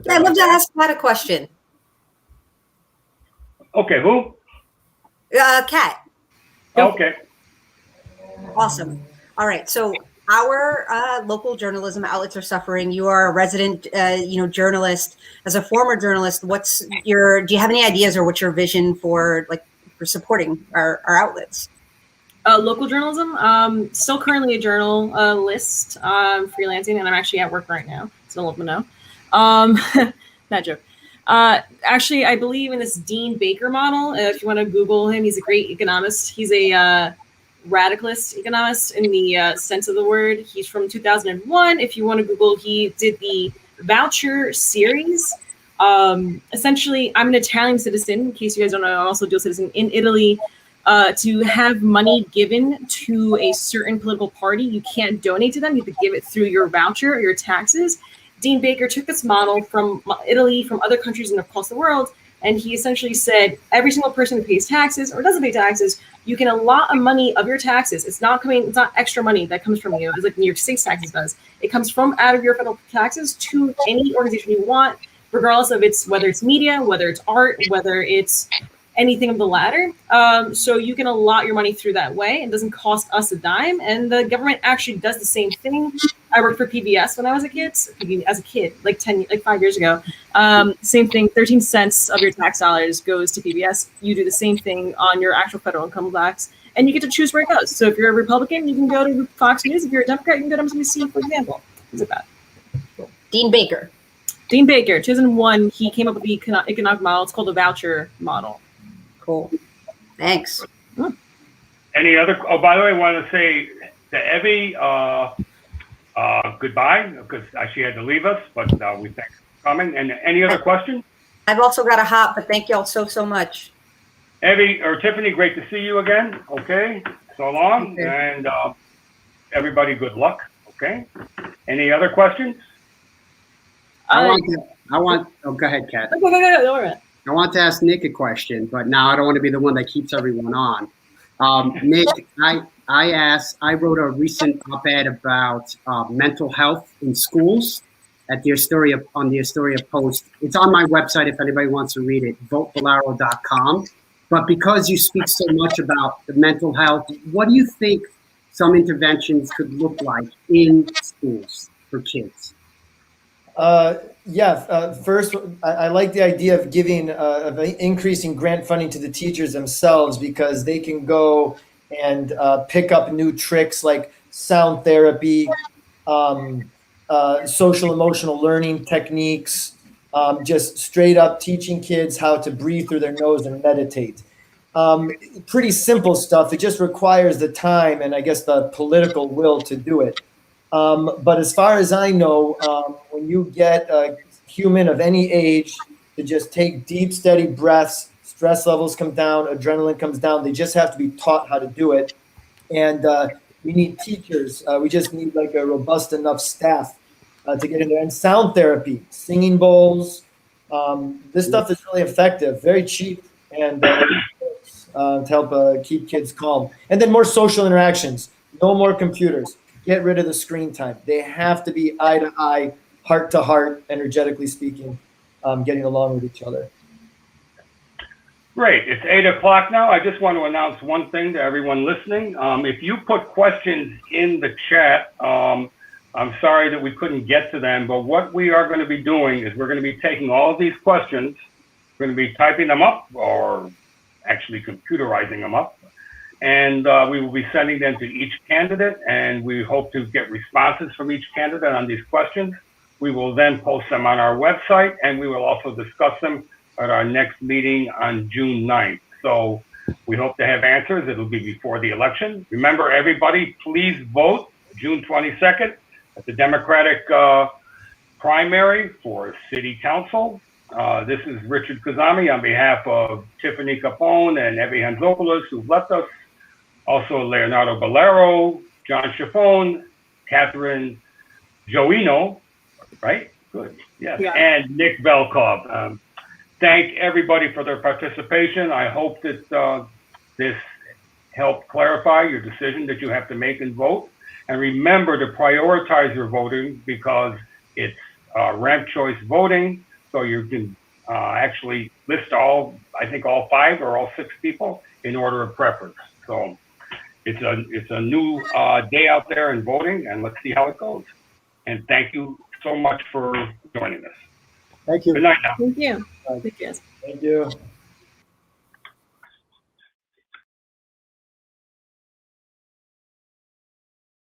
I'd love to ask Pat a question. Okay, who? Kat. Okay. Awesome. All right. So our local journalism outlets are suffering. You are a resident, journalist. As a former journalist, do you have any ideas or what's your vision for supporting our outlets? Local journalism. Still currently a journalist, freelancing, and I'm actually at work right now. So let me know. That joke. Actually, I believe in this Dean Baker model. If you want to Google him, he's a great economist. He's a radicalist economist in the sense of the word. He's from 2001. If you want to Google, he did the voucher series. Essentially, I'm an Italian citizen. In case you guys don't know, I'm also a dual citizen in Italy. To have money given to a certain political party, you can't donate to them. You have to give it through your voucher or your taxes. Dean Baker took this model from Italy, from other countries and across the world, and he essentially said every single person who pays taxes or doesn't pay taxes, you can allot a money of your taxes. It's not extra money that comes from you, as like New York State's taxes does. It comes from out of your federal taxes to any organization you want, regardless of whether it's media, whether it's art, whether it's anything of the latter. So you can allot your money through that way. It doesn't cost us a dime. And the government actually does the same thing. I worked for PBS when I was a kid, like 5 years ago. Same thing, 13 cents of your tax dollars goes to PBS. You do the same thing on your actual federal income tax, and you get to choose where it goes. So if you're a Republican, you can go to Fox News. If you're a Democrat, you can go to MSNBC, for example. Things like that. Dean Baker, 2001, he came up with the economic model. It's called the voucher model. Cool. Thanks. Any other? Oh, by the way, I want to say to Evie, goodbye, because she had to leave us, but we thank you for coming. And any other questions? I've also got a hop, but thank you all so much. Evie or Tiffany, great to see you again. Okay, so long, and everybody, good luck. Okay. Any other questions? Oh, go ahead, Kat. Go. Don't worry about it. I want to ask Nick a question, but now I don't want to be the one that keeps everyone on. Nick, I wrote a recent op-ed about mental health in schools on the Astoria Post. It's on my website if anybody wants to read it, votebolaro.com. But because you speak so much about the mental health, what do you think some interventions could look like in schools for kids? First, I like the idea of increasing grant funding to the teachers themselves, because they can go and pick up new tricks like sound therapy, social emotional learning techniques, just straight up teaching kids how to breathe through their nose and meditate. Pretty simple stuff. It just requires the time and I guess the political will to do it. But as far as I know, when you get a human of any age to just take deep, steady breaths, stress levels come down, adrenaline comes down. They just have to be taught how to do it. And we need teachers. We just need like a robust enough staff to get in there. And sound therapy, singing bowls. This stuff is really effective, very cheap, and to help keep kids calm. And then more social interactions. No more computers. Get rid of the screen time. They have to be eye to eye, heart to heart, energetically speaking. getting along with each other. Great. It's 8 o'clock now. I just want to announce one thing to everyone listening. If you put questions in the chat, I'm sorry that we couldn't get to them, but what we are going to be doing is we're going to be taking all of these questions, we're going to be typing them up, or actually computerizing them up, and we will be sending them to each candidate, and we hope to get responses from each candidate on these questions. We will then post them on our website, and we will also discuss them at our next meeting on June 9th. So we hope to have answers. It'll be before the election. Remember, everybody, please vote June 22nd at the Democratic primary for City Council. This is Richard Kazami on behalf of Tiffany Caban and Evie Henzopoulos, who've left us. Also Leonardo Bolero, John Shafon, Catherine Joino, right? Good, yes, yeah. And Nick Velkov. Thank everybody for their participation. I hope that this helped clarify your decision that you have to make and vote. And remember to prioritize your voting because it's ranked choice voting. So you can actually list all 5 or all 6 people in order of preference. So it's a new day out there in voting, and let's see how it goes. And thank you so much for joining us. Thank you. Good night now. Thank you. Thank you. Thank you.